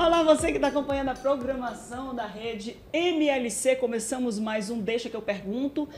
Olá, você que está acompanhando a programação da rede MLC. Começamos mais um Deixa que eu pergunto.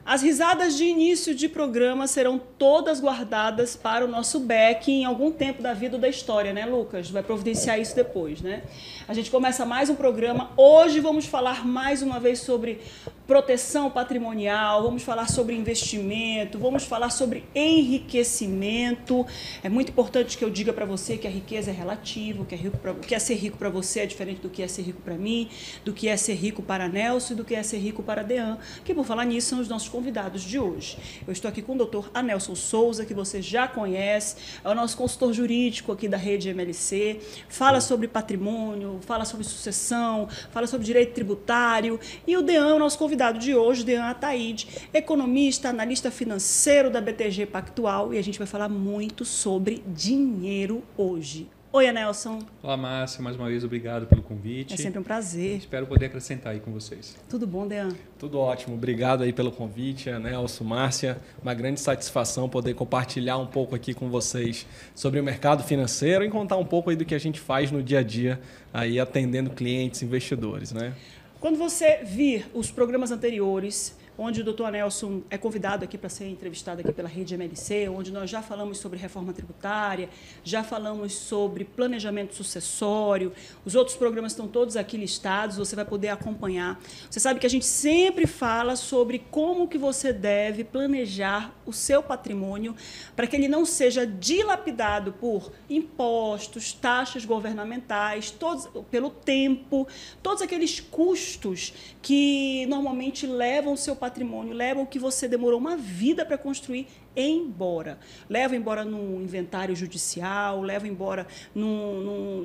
As risadas de início de programa serão todas guardadas para o nosso back em algum tempo da vida ou da história, né, Lucas? Vai providenciar isso depois, né? A gente começa mais um programa. Hoje vamos falar mais uma vez sobre proteção patrimonial, vamos falar sobre investimento, vamos falar sobre enriquecimento. É muito importante que eu diga para você que a riqueza é relativa, o que é ser rico para você é diferente do que é ser rico para mim, do que é ser rico para Nelson e do que é ser rico para Dean, que por falar nisso são os nossos convidados de hoje. Eu estou aqui com o Dr. Anelson Souza, que você já conhece, é o nosso consultor jurídico aqui da rede MLC, fala sobre patrimônio, fala sobre sucessão, fala sobre direito tributário, e o Dean é o nosso convidado de hoje, Dean Ataide, economista, analista financeiro da BTG Pactual, e a gente vai falar muito sobre dinheiro hoje. Oi, Anelson. Olá, Márcia. Mais uma vez, obrigado pelo convite. É sempre um prazer. Espero poder acrescentar aí com vocês. Tudo bom, Dean? Tudo ótimo. Obrigado aí pelo convite, Anelson, Márcia. Uma grande satisfação poder compartilhar um pouco aqui com vocês sobre o mercado financeiro e contar um pouco aí do que a gente faz no dia a dia aí atendendo clientes, investidores, né? Quando você vir os programas anteriores, onde o Dr. Anelson é convidado aqui para ser entrevistado aqui pela rede MLC, onde nós já falamos sobre reforma tributária, já falamos sobre planejamento sucessório, os outros programas estão todos aqui listados, você vai poder acompanhar. Você sabe que a gente sempre fala sobre como que você deve planejar o seu patrimônio para que ele não seja dilapidado por impostos, taxas governamentais, todos, pelo tempo, todos aqueles custos que normalmente levam o seu patrimônio, levam o que você demorou uma vida para construir embora. Leva embora no inventário judicial, leva embora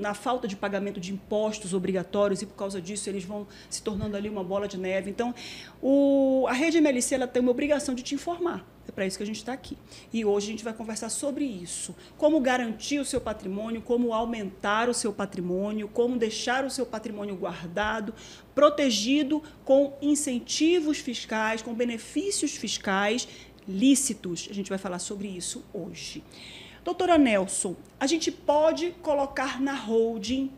na falta de pagamento de impostos obrigatórios, e por causa disso eles vão se tornando ali uma bola de neve. Então, a rede MLC ela tem uma obrigação de te informar. É para isso que a gente está aqui. E hoje a gente vai conversar sobre isso. Como garantir o seu patrimônio, como aumentar o seu patrimônio, como deixar o seu patrimônio guardado, protegido com incentivos fiscais, com benefícios fiscais lícitos. A gente vai falar sobre isso hoje. Doutora Nelson, a gente pode colocar na holding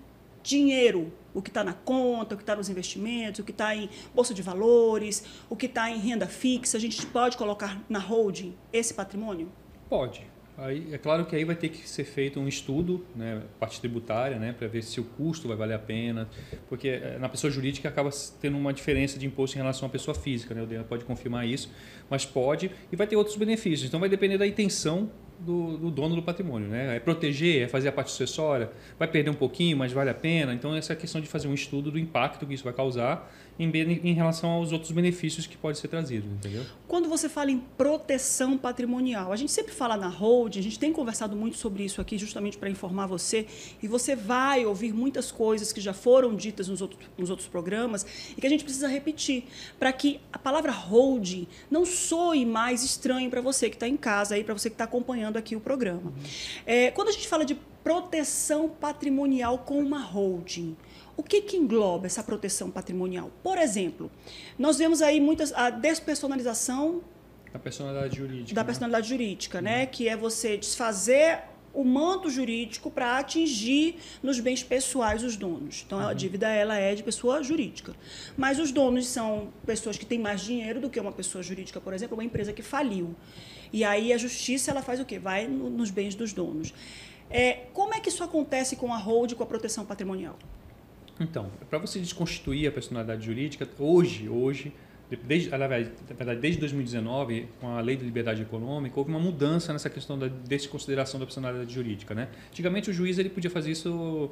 dinheiro, o que está na conta, o que está nos investimentos, o que está em bolsa de valores, o que está em renda fixa, a gente pode colocar na holding esse patrimônio? Pode. Aí, é claro que aí vai ter que ser feito um estudo, né, parte tributária, né, para ver se o custo vai valer a pena, porque na pessoa jurídica acaba tendo uma diferença de imposto em relação à pessoa física, né, o Dean pode confirmar isso, mas pode e vai ter outros benefícios, então vai depender da intenção do dono do patrimônio, né? É proteger, é fazer a parte sucessória, vai perder um pouquinho, mas vale a pena. Então, essa é a questão de fazer um estudo do impacto que isso vai causar em relação aos outros benefícios que pode ser trazido, entendeu? Quando você fala em proteção patrimonial, a gente sempre fala na holding, a gente tem conversado muito sobre isso aqui justamente para informar você, e você vai ouvir muitas coisas que já foram ditas nos outros programas e que a gente precisa repetir, para que a palavra holding não soe mais estranho para você que está em casa, para você que está acompanhando aqui o programa. Quando a gente fala de proteção patrimonial com uma holding, o que engloba essa proteção patrimonial? Por exemplo, nós vemos aí a despersonalização da personalidade jurídica. Da personalidade jurídica, né? Que é você desfazer o manto jurídico para atingir nos bens pessoais os donos. Então, a dívida ela é de pessoa jurídica. Mas os donos são pessoas que têm mais dinheiro do que uma pessoa jurídica, por exemplo, uma empresa que faliu. E aí a justiça ela faz o quê? Vai nos bens dos donos. Como é que isso acontece com a holding, com a proteção patrimonial? Então, para você desconstituir a personalidade jurídica, hoje desde 2019, com a Lei de Liberdade Econômica, houve uma mudança nessa questão da desconsideração da personalidade jurídica, né? Antigamente, o juiz ele podia fazer isso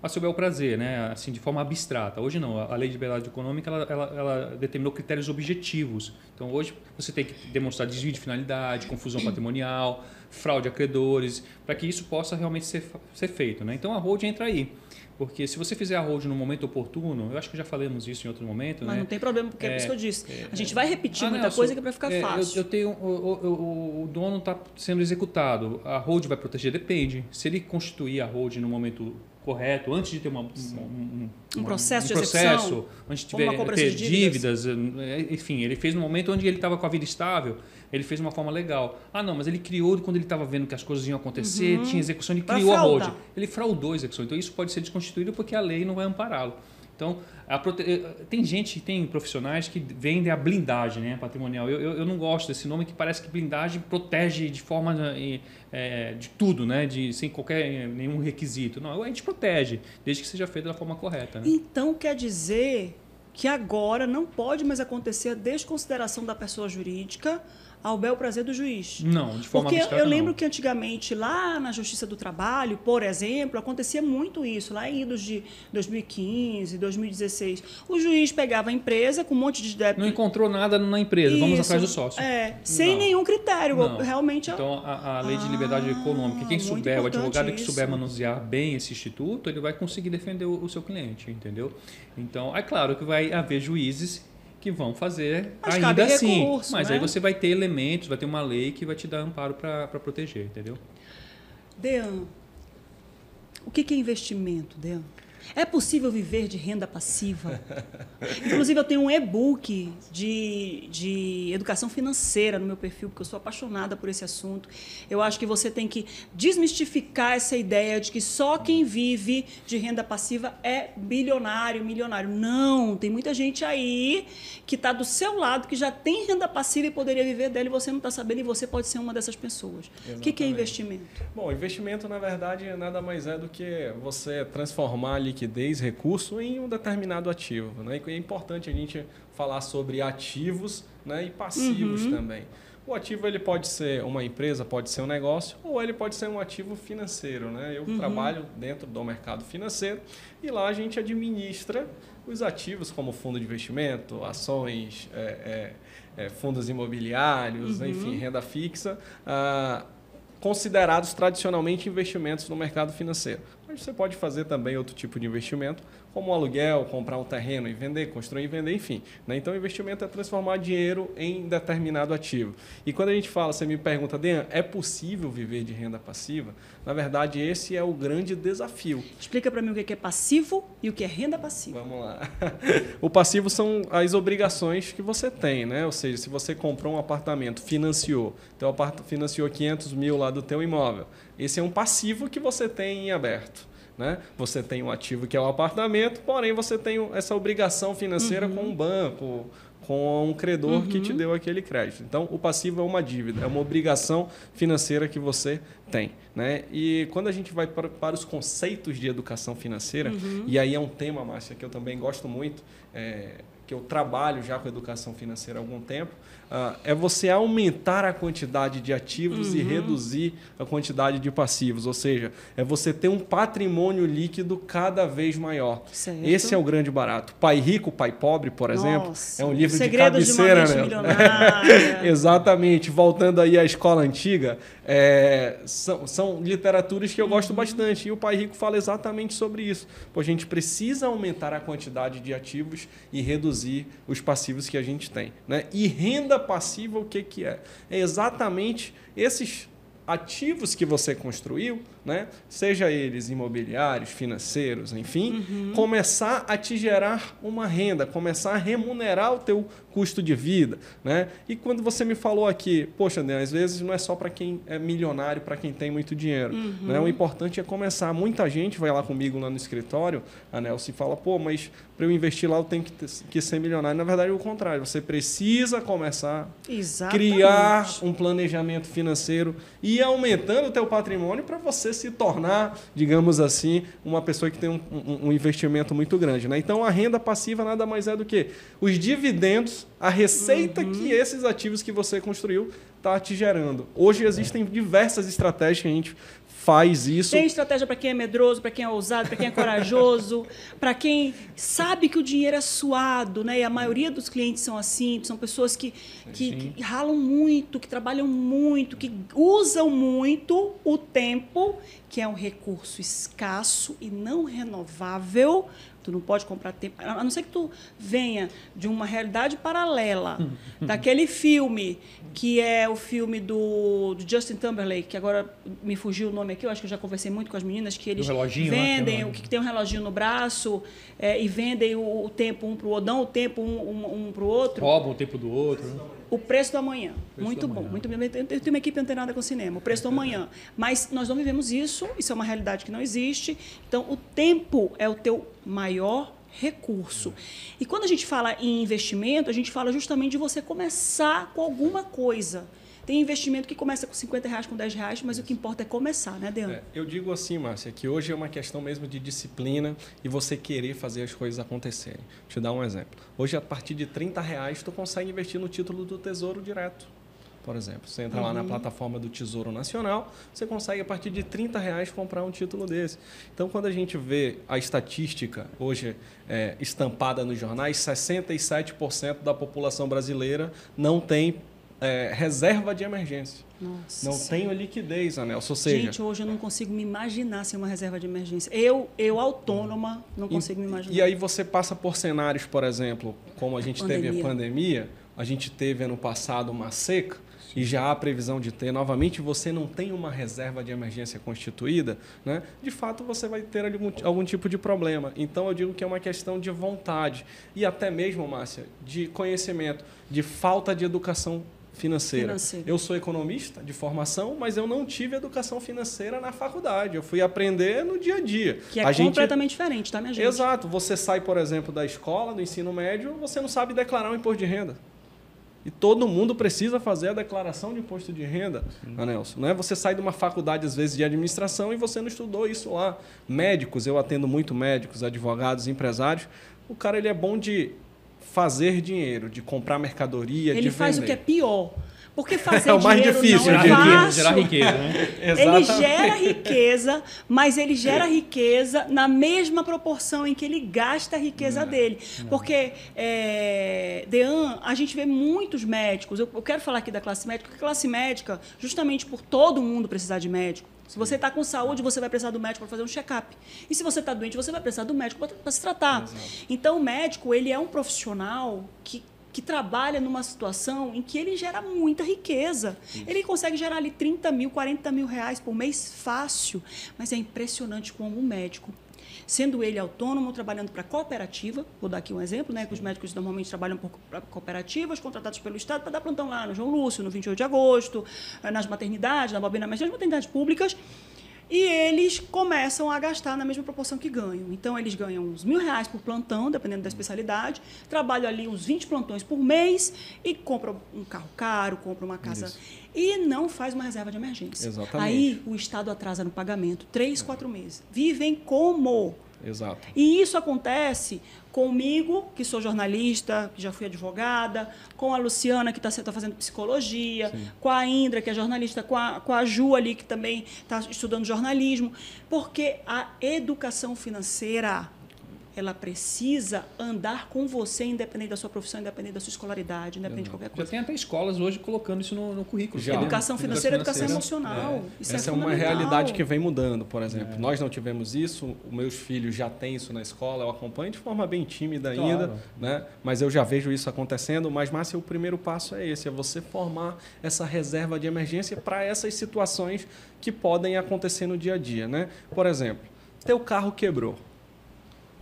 a seu bel prazer, né? Assim, de forma abstrata. Hoje não, a Lei de Liberdade Econômica ela determinou critérios objetivos. Então, hoje você tem que demonstrar desvio de finalidade, confusão patrimonial, fraude a credores, para que isso possa realmente ser feito, né? Então, a holding entra aí. Porque se você fizer a holding no momento oportuno, eu acho que já falamos isso em outro momento. Mas né? Não tem problema, porque é isso que eu disse. A gente vai repetir muita coisa que é para ficar fácil. O dono está sendo executado, a holding vai proteger? Depende. Se ele constituir a holding no momento correto, antes de ter um processo de execução, antes de ter dívidas, enfim, ele fez no momento onde ele estava com a vida estável, ele fez uma forma legal. Ah, não, mas ele criou quando ele estava vendo que as coisas iam acontecer, tinha execução, ele criou a hold. Ele fraudou a execução. Então isso pode ser desconstituído porque a lei não vai ampará-lo. Então, tem profissionais que vendem a blindagem, né, patrimonial. Eu não gosto desse nome, que parece que blindagem protege de forma de tudo, né, sem nenhum requisito. Não, a gente protege, desde que seja feito da forma correta. Né? Então, quer dizer que agora não pode mais acontecer a desconsideração da pessoa jurídica ao bel prazer do juiz. Não, de forma abstrata, Porque eu lembro que antigamente, lá na Justiça do Trabalho, por exemplo, acontecia muito isso, lá em idos de 2015, 2016. O juiz pegava a empresa com um monte de débito. Não encontrou nada na empresa, vamos atrás do sócio. Sem nenhum critério. Não. Realmente. Então, a lei de liberdade econômica, quem souber, o advogado que souber manusear bem esse instituto, ele vai conseguir defender o seu cliente, entendeu? Então, é claro que vai haver juízes que vão fazer ainda assim. Recurso, mas né? aí você vai ter elementos, vai ter uma lei que vai te dar amparo para proteger, entendeu? Dean, o que é investimento, Dean? É possível viver de renda passiva? Inclusive, eu tenho um e-book de educação financeira no meu perfil, porque eu sou apaixonada por esse assunto. Eu acho que você tem que desmistificar essa ideia de que só quem vive de renda passiva é bilionário, milionário. Não, tem muita gente aí que está do seu lado, que já tem renda passiva e poderia viver dela, e você não está sabendo, e você pode ser uma dessas pessoas. Exatamente. O que é investimento? Bom, investimento, na verdade, nada mais é do que você transformar a liquidez, recurso, em um determinado ativo. Né? E é importante a gente falar sobre ativos, né, e passivos também. O ativo ele pode ser uma empresa, pode ser um negócio, ou ele pode ser um ativo financeiro. Né? Eu trabalho dentro do mercado financeiro e lá a gente administra os ativos como fundo de investimento, ações, fundos imobiliários, enfim, renda fixa, considerados tradicionalmente investimentos no mercado financeiro. Mas você pode fazer também outro tipo de investimento, como aluguel, comprar um terreno e vender, construir e vender, enfim. Né? Então, o investimento é transformar dinheiro em determinado ativo. E quando a gente fala, você me pergunta, Dean, é possível viver de renda passiva? Na verdade, esse é o grande desafio. Explica para mim o que é passivo e o que é renda passiva. Vamos lá. O passivo são as obrigações que você tem, né? Ou seja, se você comprou um apartamento, financiou 500 mil lá do teu imóvel, esse é um passivo que você tem em aberto. Né? Você tem um ativo que é o apartamento, porém você tem essa obrigação financeira com um banco, com um credor que te deu aquele crédito. Então, o passivo é uma dívida, é uma obrigação financeira que você tem. Né? E quando a gente vai para os conceitos de educação financeira, e aí é um tema, Márcia, que eu também gosto muito, que eu trabalho já com educação financeira há algum tempo, é você aumentar a quantidade de ativos e reduzir a quantidade de passivos. Ou seja, é você ter um patrimônio líquido cada vez maior. Certo. Esse é o grande barato. Pai Rico, Pai Pobre, por exemplo, é um livro de Segredos cabeceira. De uma mente milionária. Exatamente. Voltando aí à escola antiga, são literaturas que eu gosto bastante. E o Pai Rico fala exatamente sobre isso. Pô, a gente precisa aumentar a quantidade de ativos e reduzir os passivos que a gente tem. Né? E renda passiva, o que é? É exatamente esses ativos que você construiu, né? Seja eles imobiliários, financeiros, enfim, começar a te gerar uma renda, começar a remunerar o teu custo de vida. Né? E quando você me falou aqui, poxa, né, às vezes não é só para quem é milionário, para quem tem muito dinheiro. Né? O importante é começar. Muita gente vai lá comigo lá no escritório, a Nelson, e fala, pô, mas para eu investir lá eu tenho que ser milionário. Na verdade, é o contrário. Você precisa começar a criar um planejamento financeiro e ir aumentando o teu patrimônio para você se tornar, digamos assim, uma pessoa que tem um investimento muito grande. Né? Então, a renda passiva nada mais é do que os dividendos, a receita que esses ativos que você construiu está te gerando. Hoje existem diversas estratégias que a gente faz isso. Tem estratégia para quem é medroso, para quem é ousado, para quem é corajoso, para quem sabe que o dinheiro é suado, né? E a maioria dos clientes são assim, são pessoas que ralam muito, que trabalham muito, que usam muito o tempo, que é um recurso escasso e não renovável. Tu não pode comprar tempo, a não ser que tu venha de uma realidade paralela, daquele filme, que é o filme do Justin Timberlake, que agora me fugiu o nome aqui, eu acho que eu já conversei muito com as meninas, que eles vendem, o que tem um reloginho no braço, e vendem o tempo um para o outro, dão o tempo um para o outro. Roubam o tempo do outro. O preço do amanhã. Muito do bom. amanhã. Muito bem. Eu tenho uma equipe antenada com cinema. O preço do amanhã. Mas nós não vivemos isso. Isso é uma realidade que não existe. Então, o tempo é o teu maior recurso. E quando a gente fala em investimento, a gente fala justamente de você começar com alguma coisa. Tem investimento que começa com R$50, com R$10, mas o que importa é começar, né, Dean? Eu digo assim, Márcia, que hoje é uma questão mesmo de disciplina e você querer fazer as coisas acontecerem. Vou te dar um exemplo. Hoje, a partir de R$30, tu consegue investir no título do Tesouro direto. Por exemplo, você entra lá na plataforma do Tesouro Nacional, você consegue, a partir de R$30, comprar um título desse. Então, quando a gente vê a estatística hoje estampada nos jornais, 67% da população brasileira não tem reserva de emergência. Nossa não Senhora. tenho liquidez, Anelson. Ou seja, Gente, hoje eu não consigo me imaginar sem uma reserva de emergência. Eu autônoma, não consigo me imaginar. E aí você passa por cenários, por exemplo, como a gente teve a pandemia, a gente teve ano passado uma seca, e já há previsão de ter novamente, você não tem uma reserva de emergência constituída, né? De fato você vai ter algum tipo de problema. Então eu digo que é uma questão de vontade e até mesmo, Márcia, de conhecimento, de falta de educação financeira. Eu sou economista de formação, mas eu não tive educação financeira na faculdade. Eu fui aprender no dia a dia. Que é completamente diferente, tá, minha gente? Exato. Você sai, por exemplo, da escola, do ensino médio, você não sabe declarar um imposto de renda. E todo mundo precisa fazer a declaração de imposto de renda, Anelson. Não é? Você sai de uma faculdade, às vezes, de administração e você não estudou isso lá. Médicos, eu atendo muito médicos, advogados, empresários. O cara ele é bom de fazer dinheiro, de comprar mercadoria, de vender. Ele faz o que é pior. Porque fazer é o mais dinheiro difícil, não é fácil. Gerar riqueza, né? Ele gera riqueza, mas ele gera riqueza na mesma proporção em que ele gasta a riqueza dele. Porque, Dean, a gente vê muitos médicos, eu quero falar aqui da classe médica, porque a classe médica, justamente por todo mundo precisar de médico, se você está com saúde, você vai precisar do médico para fazer um check-up. E se você está doente, você vai precisar do médico para se tratar. Exato. Então, o médico ele é um profissional que trabalha numa situação em que ele gera muita riqueza. Isso. Ele consegue gerar ali 30 mil, 40 mil reais por mês fácil. Mas é impressionante como um médico, sendo ele autônomo, trabalhando para cooperativa, vou dar aqui um exemplo, né, que os médicos normalmente trabalham para cooperativas, contratados pelo Estado para dar plantão lá no João Lúcio, no 28 de agosto, nas maternidades, nas maternidades públicas, e eles começam a gastar na mesma proporção que ganham. Então, eles ganham uns R$1.000 por plantão, dependendo da especialidade, trabalham ali uns 20 plantões por mês e compram um carro caro, compram uma casa... Isso. E não faz uma reserva de emergência. Exatamente. Aí, o Estado atrasa no pagamento 3, 4 meses. Vivem como? Exato. E isso acontece comigo, que sou jornalista, que já fui advogada, com a Luciana, que está fazendo psicologia, sim, com a Indra, que é jornalista, com a Ju ali, que também está estudando jornalismo, porque a educação financeira, ela precisa andar com você, independente da sua profissão, independente da sua escolaridade, independente de qualquer coisa. Já tem até escolas hoje colocando isso no currículo. Já. Educação financeira, educação emocional. Isso essa é uma realidade que vem mudando, por exemplo. Nós não tivemos isso, os meus filhos já têm isso na escola, eu acompanho de forma bem tímida ainda, né? Mas eu já vejo isso acontecendo. Mas, Márcia, o primeiro passo é esse, é você formar essa reserva de emergência para essas situações que podem acontecer no dia a dia, né? Por exemplo, teu carro quebrou.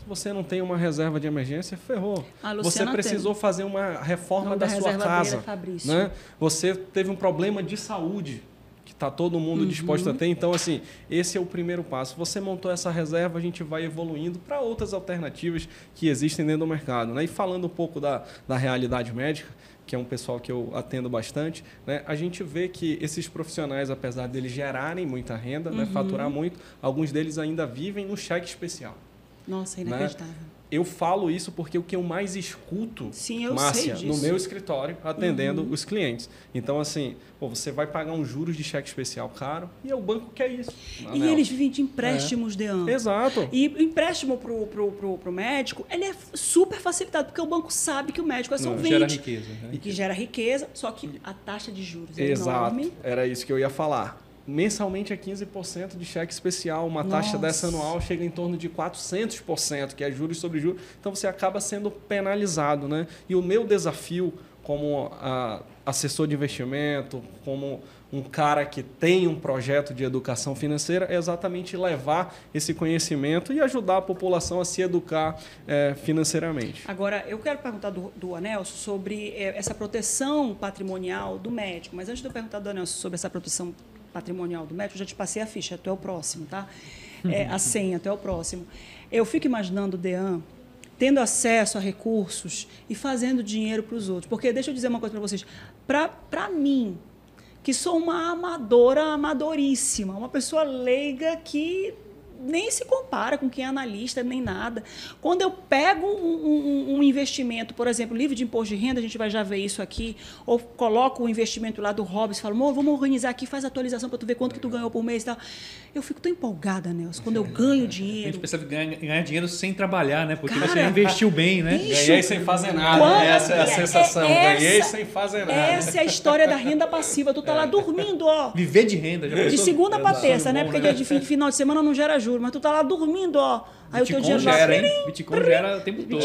Você não tem uma reserva de emergência, ferrou. Você precisou fazer uma reforma da sua casa, né? Você teve um problema de saúde que está todo mundo disposto a ter. Então, assim, esse é o primeiro passo. Você montou essa reserva, a gente vai evoluindo para outras alternativas que existem dentro do mercado, né? E falando um pouco da realidade médica, que é um pessoal que eu atendo bastante, né? A gente vê que esses profissionais, apesar deles gerarem muita renda, né? Faturar muito, alguns deles ainda vivem no cheque especial. Nossa, inacreditável. Né? Eu falo isso porque o que eu mais escuto, sim, eu Márcia, sei no meu escritório, atendendo os clientes. Então, assim, você vai pagar uns juros de cheque especial caro e o banco quer isso. E eles vivem de empréstimos, Dean. Exato. E o empréstimo pro médico, ele é super facilitado, porque o banco sabe que o médico é solvente. Gera riqueza. Né? E que gera riqueza, só que a taxa de juros é exato, enorme. Era isso que eu ia falar. Mensalmente é 15% de cheque especial. Uma taxa dessa anual chega em torno de 400%, que é juros sobre juros. Então, você acaba sendo penalizado, né? E o meu desafio como assessor de investimento, como um cara que tem um projeto de educação financeira, é exatamente levar esse conhecimento e ajudar a população a se educar financeiramente. Agora, eu quero perguntar do Anelson sobre essa proteção patrimonial do médico, mas antes de eu perguntar do Anelson sobre essa proteção patrimonial do médico, eu já te passei a ficha, tu é o próximo, tá? A senha, tu é o próximo. Eu fico imaginando o Dean tendo acesso a recursos e fazendo dinheiro para os outros. Porque, deixa eu dizer uma coisa para vocês, para mim, que sou uma amadoríssima, uma pessoa leiga que nem se compara com quem é analista, nem nada. Quando eu pego um investimento, por exemplo, livre de imposto de renda, a gente vai já ver isso aqui, ou coloco o investimento lá do Hobbes e falo, vamos organizar aqui, faz atualização para tu ver quanto que tu ganhou por mês e tal. Eu fico tão empolgada, Nelson, quando eu ganho dinheiro. A gente precisa ganhar dinheiro sem trabalhar, né? Porque você investiu bem, né? Bicho, ganhei sem fazer nada. Essa é a sensação. Ganhei sem fazer nada. Essa é a história da renda passiva. Tu tá lá dormindo, ó. Viver de renda. De segunda para terça, né? Porque dia de final de semana não gera juros, mas tu tá lá dormindo, ó. Aí Bitcoin o teu dinheiro gera, hein? Bitcoin gera o tempo todo.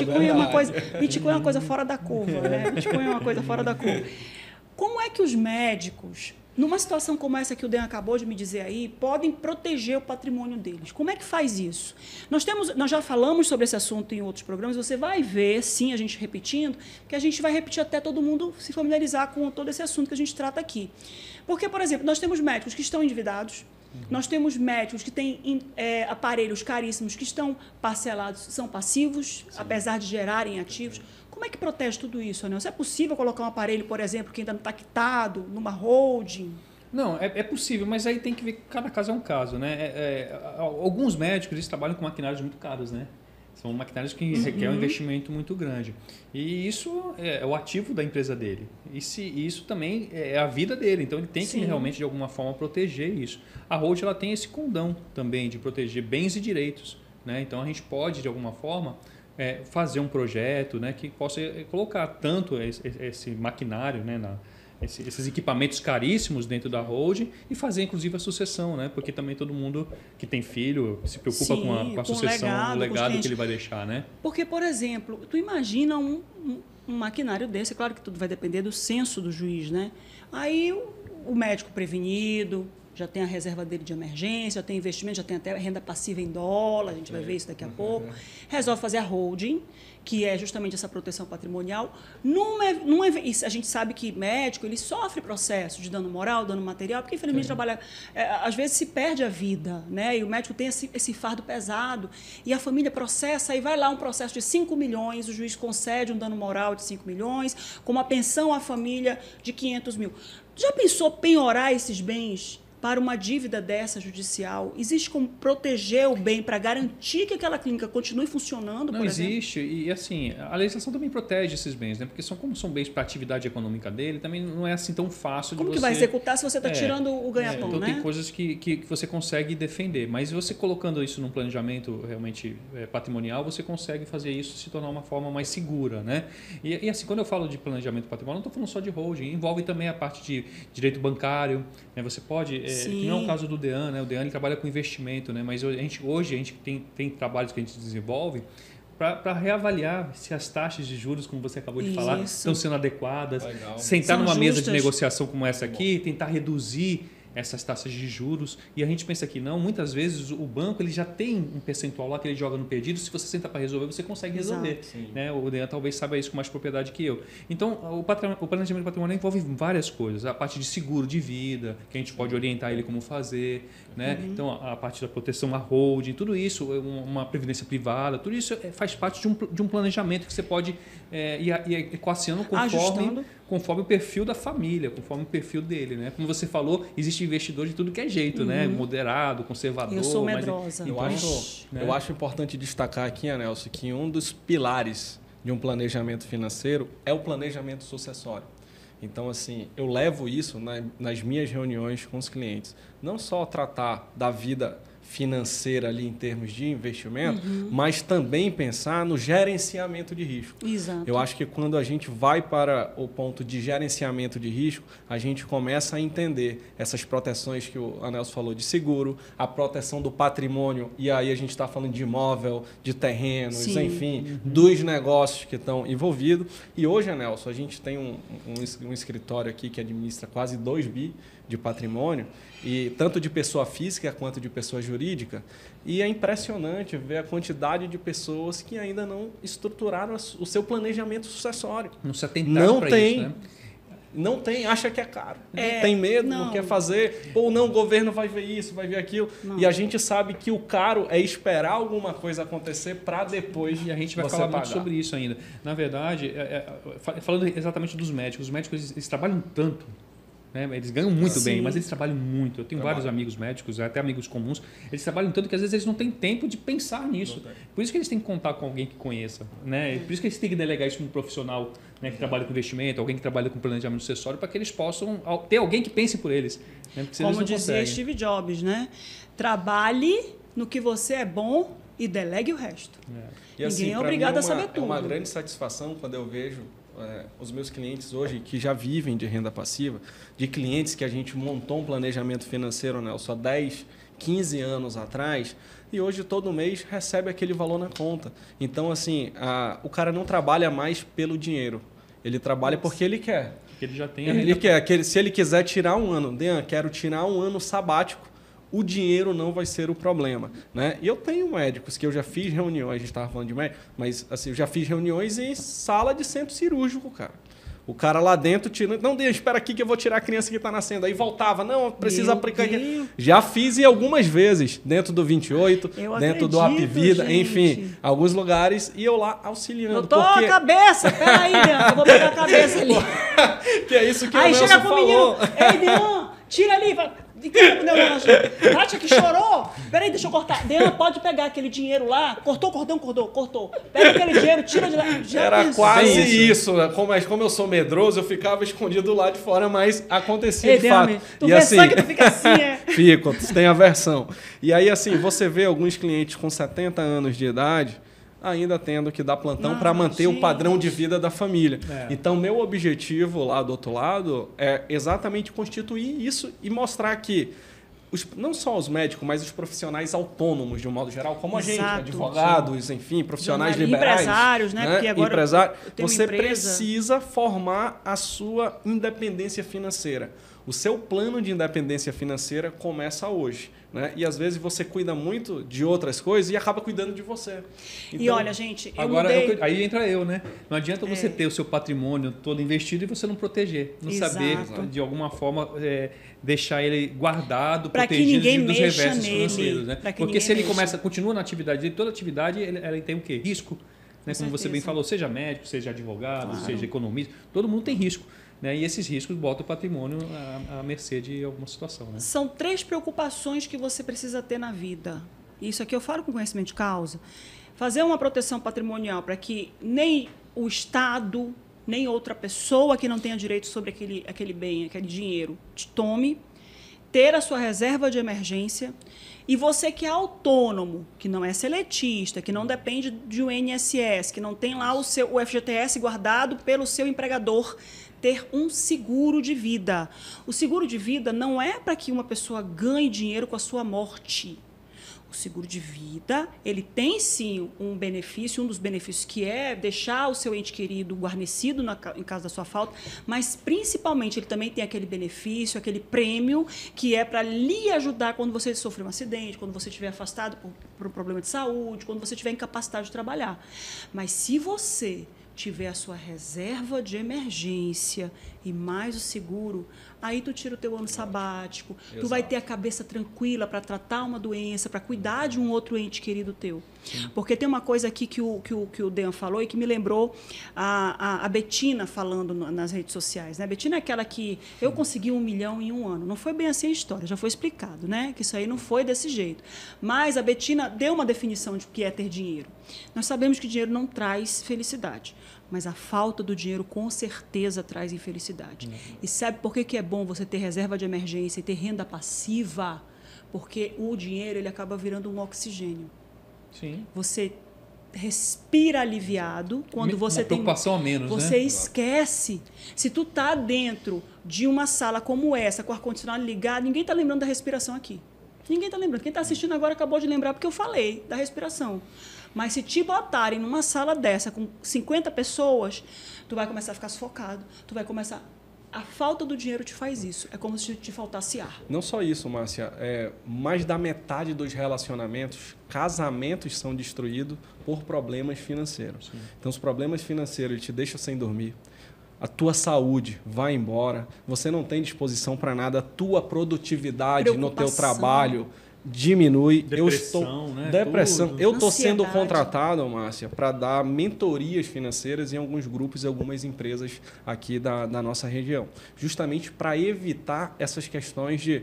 Bitcoin é uma coisa fora da curva, né? Bitcoin é uma coisa fora da curva. Como é que os médicos, numa situação como essa que o Dan acabou de me dizer aí, podem proteger o patrimônio deles? Como é que faz isso? Nós já falamos sobre esse assunto em outros programas, você vai ver, sim, a gente repetindo, que a gente vai repetir até todo mundo se familiarizar com todo esse assunto que a gente trata aqui. Porque, por exemplo, nós temos médicos que estão endividados, nós temos médicos que têm aparelhos caríssimos que estão parcelados, são passivos, sim, apesar de gerarem ativos. Como é que protege tudo isso, Anelson? É possível colocar um aparelho, por exemplo, que ainda não está quitado, numa holding? Não, é possível, mas aí tem que ver que cada caso é um caso, né? Alguns médicos eles trabalham com maquinários muito caros, né? São maquinários que requerem um investimento muito grande. E isso é o ativo da empresa dele. E isso também é a vida dele. Então, ele tem que realmente, de alguma forma, proteger isso. A Hold ela tem esse condão também de proteger bens e direitos, né? Então, a gente pode, de alguma forma, fazer um projeto, né, que possa colocar tanto esse maquinário, né, esses equipamentos caríssimos dentro da holding e fazer, inclusive, a sucessão, né? Porque também todo mundo que tem filho se preocupa com a sucessão, o legado que ele vai deixar, né? Porque, por exemplo, tu imagina um maquinário desse, é claro que tudo vai depender do senso do juiz, né? Aí o médico prevenido já tem a reserva dele de emergência, já tem investimento, já tem até renda passiva em dólar, a gente vai ver isso daqui a pouco. Resolve fazer a holding, que é justamente essa proteção patrimonial. A gente sabe que médico ele sofre processo de dano moral, dano material, porque infelizmente trabalha, às vezes se perde a vida, né? E o médico tem esse fardo pesado, e a família processa, e vai lá um processo de 5 milhões, o juiz concede um dano moral de 5 milhões, com uma pensão à família de 500 mil. Já pensou penhorar esses bens para uma dívida dessa judicial? Existe como proteger o bem para garantir que aquela clínica continue funcionando, Não por exemplo? existe. E assim, a legislação também protege esses bens, né? Porque como são bens para a atividade econômica dele, também não é assim tão fácil Como de que vai executar se você está tirando o ganha-pão, então né? tem coisas que você consegue defender. Mas você colocando isso num planejamento realmente patrimonial, você consegue fazer isso se tornar uma forma mais segura, né? E assim, quando eu falo de planejamento patrimonial, não estou falando só de holding. Envolve também a parte de direito bancário, né? Você pode... que não é o caso do Dean, né? O Dean ele trabalha com investimento, né? Mas hoje a gente tem trabalhos que a gente desenvolve para reavaliar se as taxas de juros, como você acabou de falar, estão sendo adequadas. Legal. Sentar São numa mesa justas. de negociação como essa aqui, tentar reduzir essas taxas de juros, e a gente pensa que não, muitas vezes o banco ele já tem um percentual lá que ele joga no pedido, se você sentar para resolver, você consegue resolver. Né? O Dean talvez saiba isso com mais propriedade que eu. Então, o planejamento patrimonial envolve várias coisas, a parte de seguro de vida, que a gente pode orientar ele como fazer, né? Então, a parte da proteção à holding, tudo isso, uma previdência privada, tudo isso faz parte de um planejamento que você pode ir equacionando conforme o perfil da família, conforme o perfil dele, né? Como você falou, existe investidor de tudo que é jeito, né? Moderado, conservador. Eu sou medrosa. Eu acho importante destacar aqui, Anelson, que um dos pilares de um planejamento financeiro é o planejamento sucessório. Então, assim, eu levo isso nas minhas reuniões com os clientes. Não só tratar da vida financeira ali em termos de investimento, mas também pensar no gerenciamento de risco. Exato. Eu acho que quando a gente vai para o ponto de gerenciamento de risco, a gente começa a entender essas proteções que o Anelson falou de seguro, a proteção do patrimônio, e aí a gente está falando de imóvel, de terrenos, Sim. enfim, dos negócios que estão envolvidos. E hoje, Anelson, a gente tem um escritório aqui que administra quase 2 bi de patrimônio, e tanto de pessoa física quanto de pessoa jurídica, e é impressionante ver a quantidade de pessoas que ainda não estruturaram o seu planejamento sucessório. Não se atentaram para isso, né? Não tem, acha que é caro. Tem medo, não quer fazer. Ou não, o governo vai ver isso, vai ver aquilo. Não. E a gente sabe que o caro é esperar alguma coisa acontecer para depois. E a gente vai falar muito sobre isso ainda. Na verdade, falando exatamente dos médicos, os médicos eles trabalham tanto. Eles ganham muito bem, mas eles trabalham muito. Eu tenho vários amigos médicos, até amigos comuns. Eles trabalham tanto que às vezes eles não têm tempo de pensar nisso. Por isso que eles têm que contar com alguém que conheça. Por isso que eles têm que delegar isso para um profissional, que trabalha com investimento, alguém que trabalha com planejamento sucessório, para que eles possam ter alguém que pense por eles. Como dizia Steve Jobs, trabalhe no que você é bom e delegue o resto. E, assim, ninguém é obrigado a saber tudo. É uma grande satisfação quando eu vejo os meus clientes hoje que já vivem de renda passiva, de clientes que a gente montou um planejamento financeiro, Nelson, há 10, 15 anos atrás, e hoje todo mês recebe aquele valor na conta. Então, assim, o cara não trabalha mais pelo dinheiro, ele trabalha porque ele quer. Porque ele já tem ele quer. Se ele quiser tirar um ano, quero tirar um ano sabático, o dinheiro não vai ser o problema. E eu tenho médicos que eu já fiz reuniões, a gente estava falando de médico, mas assim, eu já fiz reuniões em sala de centro cirúrgico, cara. O cara lá dentro tirando, não, espera aqui que eu vou tirar a criança que está nascendo. Aí voltava, não, precisa aplicar aqui. Já fiz algumas vezes, dentro do 28, dentro do Apvida, enfim, alguns lugares, e eu lá auxiliando. Doutor, a cabeça, peraí, Dean, eu vou pegar a cabeça ali. Que é isso que aí o Nelson falou. Aí chega com o menino, ei, Dean, tira ali, vai. Kátia que chorou. Peraí, deixa eu cortar. Dean, pode pegar aquele dinheiro lá. Cortou. Pega aquele dinheiro, tira de lá. Era quase isso. Como eu sou medroso, eu ficava escondido lá de fora, mas acontecia de fato. Tu vê sangue, tu fica assim, Fico, tu tem aversão. E aí, assim, você vê alguns clientes com 70 anos de idade ainda tendo que dar plantão para manter o padrão de vida da família. Então, meu objetivo lá do outro lado é exatamente constituir isso e mostrar que não só os médicos, mas os profissionais autônomos, de um modo geral, como a gente, advogados, enfim, profissionais liberais. Empresários, Porque agora você precisa formar a sua independência financeira. O seu plano de independência financeira começa hoje. E às vezes você cuida muito de outras coisas e acaba cuidando de você. Então, e olha, gente, aí entra eu, Não adianta você ter o seu patrimônio todo investido e você não proteger, não saber de alguma forma deixar ele guardado, protegido dos revessos financeiros, Porque se ele continua na atividade dele, toda atividade ela tem o quê? Risco, como você bem falou, seja médico, seja advogado, seja economista, todo mundo tem risco. E esses riscos botam o patrimônio à mercê de alguma situação. São 3 preocupações que você precisa ter na vida. Isso aqui eu falo com conhecimento de causa. Fazer uma proteção patrimonial para que nem o Estado, nem outra pessoa que não tenha direito sobre aquele bem, aquele dinheiro, te tome. Ter a sua reserva de emergência. E você que é autônomo, que não é seletista, que não depende de um INSS, que não tem lá o FGTS guardado pelo seu empregador, ter um seguro de vida. O seguro de vida não é para que uma pessoa ganhe dinheiro com a sua morte. O seguro de vida, ele tem sim um benefício, um dos benefícios que é deixar o seu ente querido guarnecido em caso da sua falta, mas principalmente ele também tem aquele benefício, aquele prêmio que é para lhe ajudar quando você sofrer um acidente, quando você estiver afastado por um problema de saúde, quando você estiver incapacitado de trabalhar. Mas se você tiver a sua reserva de emergência e mais o seguro, aí tu tira o teu ano sabático, tu vai ter a cabeça tranquila para tratar uma doença, para cuidar de um outro ente querido teu. Sim. Porque tem uma coisa aqui que o Dean falou e que me lembrou a Betina falando nas redes sociais. A Betina é aquela que eu consegui 1 milhão em 1 ano. Não foi bem assim a história, já foi explicado, que isso aí não foi desse jeito. Mas a Betina deu uma definição de o que é ter dinheiro. Nós sabemos que dinheiro não traz felicidade, mas a falta do dinheiro com certeza traz infelicidade. E sabe por que é bom você ter reserva de emergência e ter renda passiva? porque o dinheiro ele acaba virando um oxigênio. Sim. Você respira aliviado quando você uma preocupação a menos, você né? esquece. Se tu tá dentro de uma sala como essa, com o ar-condicionado ligado, ninguém tá lembrando da respiração aqui. Ninguém tá lembrando. Quem tá assistindo agora acabou de lembrar porque eu falei da respiração. Mas se te botarem numa sala dessa com 50 pessoas, tu vai começar a ficar sufocado. Tu vai começar... A falta do dinheiro te faz isso. É como se te faltasse ar. Não só isso, Márcia. Mais da metade dos relacionamentos, casamentos são destruídos por problemas financeiros. Sim. Então, os problemas financeiros te deixam sem dormir. A tua saúde vai embora. Você não tem disposição para nada. A tua produtividade no teu trabalho diminui. Depressão, né? Depressão. Tudo. Eu estou sendo contratado, Márcia, para dar mentorias financeiras em alguns grupos e algumas empresas aqui da nossa região. Justamente para evitar essas questões de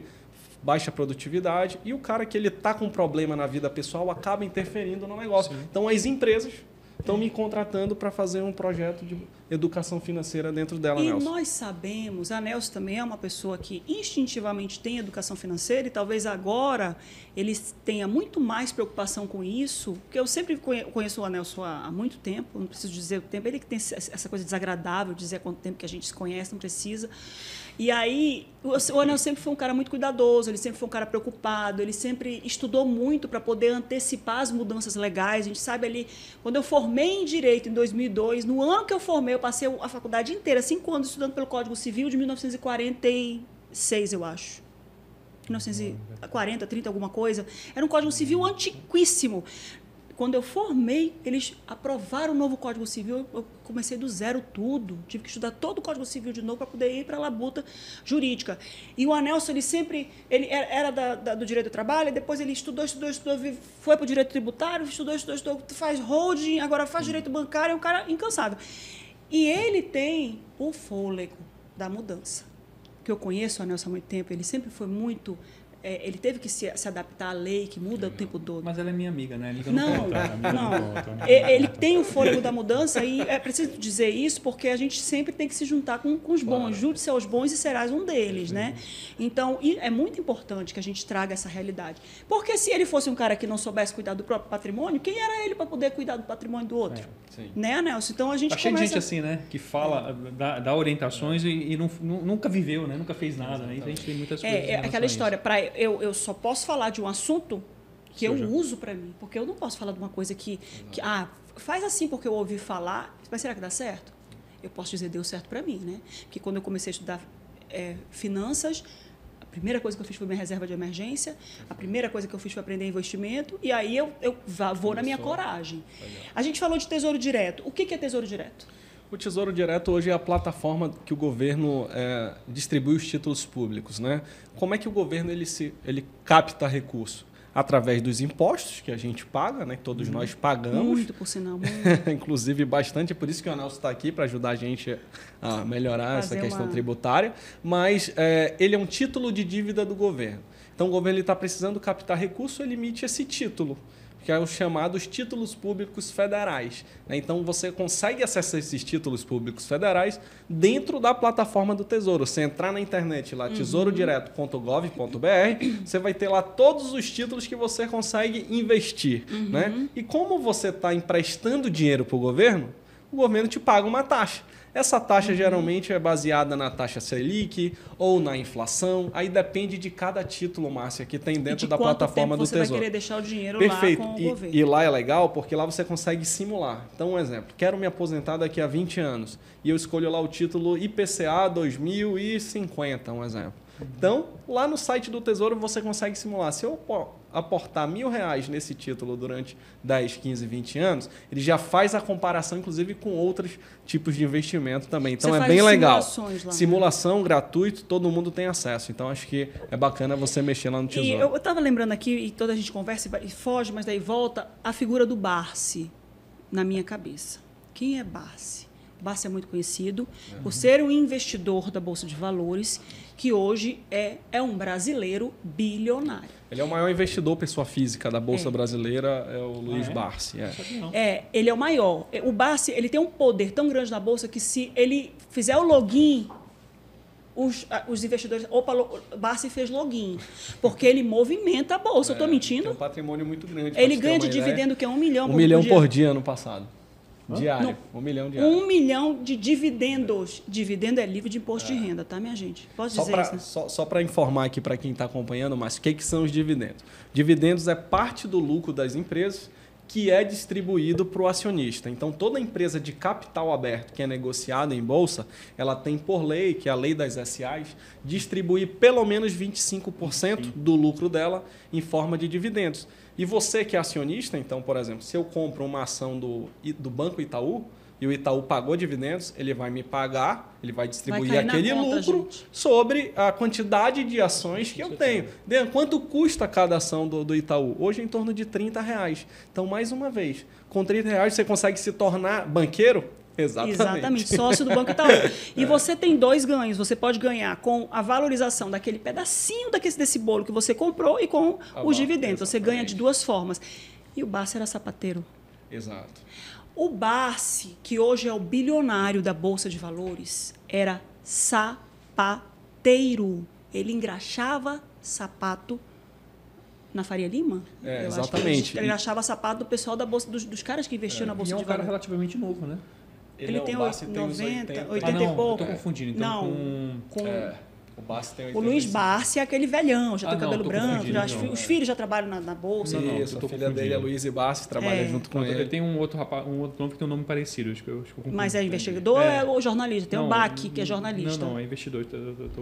baixa produtividade e o cara que ele está com problema na vida pessoal acaba interferindo no negócio. Sim. Então, as empresas estão me contratando para fazer um projeto de educação financeira dentro dela, Nelson. E nós sabemos, a Nelson também é uma pessoa que instintivamente tem educação financeira e talvez agora ele tenha muito mais preocupação com isso, porque eu sempre conheço o Nelson há muito tempo, não preciso dizer o tempo, ele que tem essa coisa desagradável, dizer quanto tempo que a gente se conhece, não precisa. E aí, o Anel sempre foi um cara muito cuidadoso, ele sempre foi um cara preocupado, ele sempre estudou muito para poder antecipar as mudanças legais. A gente sabe ali, quando eu formei em Direito em 2002, no ano que eu formei, eu passei a faculdade inteira, 5 anos estudando pelo Código Civil de 1946, eu acho. 1940, 30, alguma coisa. Era um Código Civil antiquíssimo. Quando eu formei, eles aprovaram o novo Código Civil, eu comecei do zero tudo. Tive que estudar todo o Código Civil de novo para poder ir para a labuta jurídica. E o Anelson, ele era do direito do trabalho, e depois ele estudou, foi para o direito tributário, estudou, faz holding, agora faz direito bancário, é um cara incansável. E ele tem o fôlego da mudança. Que eu conheço o Anelson há muito tempo, ele sempre foi muito... ele teve que se adaptar à lei que muda o tempo todo. Mas ela é minha amiga, né? Não. Ele tem o fôlego da mudança e é preciso dizer isso porque a gente sempre tem que se juntar com os bons. Claro. Junte-se aos bons e serás um deles, né? Então, é muito importante que a gente traga essa realidade. Porque se ele fosse um cara que não soubesse cuidar do próprio patrimônio, quem era ele para poder cuidar do patrimônio do outro? Né, Nelson? Então, a gente cheio de gente assim, né? Que fala, dá orientações e nunca viveu, né? Nunca fez nada. Né? Então, a gente tem muitas coisas. Aquela história, eu só posso falar de um assunto que eu uso para mim, porque eu não posso falar de uma coisa que faz assim porque eu ouvi falar, mas será que dá certo? Eu posso dizer, deu certo para mim, né? Porque quando eu comecei a estudar finanças, a primeira coisa que eu fiz foi minha reserva de emergência, a primeira coisa que eu fiz foi aprender investimento, e aí eu vou na minha coragem. A gente falou de Tesouro Direto. O que é Tesouro Direto? O Tesouro Direto hoje é a plataforma que o governo distribui os títulos públicos, né? Como é que o governo ele capta recurso? Através dos impostos que a gente paga, né? Que todos nós pagamos. Muito, por sinal. Muito. Inclusive, bastante. Por isso que o Nelson está aqui, para ajudar a gente a melhorar essa questão tributária. Mas ele é um título de dívida do governo. Então, o governo está precisando captar recurso, ele emite esse título, que é os chamados títulos públicos federais. Então, você consegue acessar esses títulos públicos federais dentro da plataforma do Tesouro. Você entrar na internet lá, tesourodireto.gov.br, você vai ter lá todos os títulos que você consegue investir. Né? E como você está emprestando dinheiro para o governo te paga uma taxa. Essa taxa geralmente é baseada na taxa Selic ou na inflação. Aí depende de cada título, Márcia, que tem dentro da plataforma do Tesouro. Você vai querer deixar o dinheiro Perfeito. Lá com o governo. E lá é legal porque lá você consegue simular. Então, um exemplo. Quero me aposentar daqui a 20 anos. E eu escolho lá o título IPCA 2050, um exemplo. Então, lá no site do Tesouro você consegue simular. Se eu aportar R$1.000 nesse título durante 10, 15, 20 anos, ele já faz a comparação, inclusive, com outros tipos de investimento também. Então, é bem legal. Lá, simulação, gratuito, todo mundo tem acesso. Então, acho que é bacana você mexer lá no Tesouro. E eu estava lembrando aqui, e toda a gente conversa e foge, mas daí volta, a figura do Barsi na minha cabeça. Quem é Barsi? Barsi é muito conhecido por ser um investidor da Bolsa de Valores, que hoje é um brasileiro bilionário. Ele é o maior investidor, pessoa física da Bolsa Brasileira, é o Luiz Barsi. Ele é o maior. O Barsi ele tem um poder tão grande na Bolsa que se ele fizer o login os investidores... Opa, o Barsi fez login, porque ele movimenta a bolsa. Eu estou mentindo? Tem um patrimônio muito grande. Ele ganha de dividendo que é 1 milhão 1 milhão por dia ano passado. Diário. 1 milhão diário. 1 milhão de dividendos. Dividendo é livre de imposto de renda, tá, minha gente? Posso dizer isso? Né? Só para informar aqui para quem está acompanhando, mas o que são os dividendos? Dividendos é parte do lucro das empresas que é distribuído para o acionista. Então, toda empresa de capital aberto que é negociada em bolsa, ela tem por lei, que é a lei das SAs, distribuir pelo menos 25% do lucro dela em forma de dividendos. E você que é acionista, então, por exemplo, se eu compro uma ação do Banco Itaú, e o Itaú pagou dividendos, ele vai me pagar, ele vai distribuir aquele lucro sobre a quantidade de ações que eu tenho. Quanto custa cada ação do Itaú? Hoje, em torno de R$30. Então, mais uma vez, com R$30 você consegue se tornar banqueiro? Exatamente, sócio do Banco Itaú. E você tem 2 ganhos. Você pode ganhar com a valorização daquele pedacinho desse bolo que você comprou e com os dividendos. Você ganha de 2 formas. E o Barsi era sapateiro. Exato. O Barsi, que hoje é o bilionário da Bolsa de Valores, era sapateiro. Ele engraxava sapato na Faria Lima? Exatamente. Ele engraxava sapato do pessoal da bolsa, dos caras que investiam na Bolsa de Valores. E é um cara relativamente novo, né? Ele tem 90, 80 não, e pouco. Eu estou confundindo. Então, o Barsi tem 85. O Luiz Barsi é aquele velhão, já tem cabelo branco, os filhos já trabalham na Bolsa. Isso, a filha dele é Luiz Barsi, trabalha junto com ele. Ele tem um outro nome que tem um nome parecido. Acho que eu mas é investigador ou é jornalista? Tem o Baque, que é jornalista. Não, é investidor.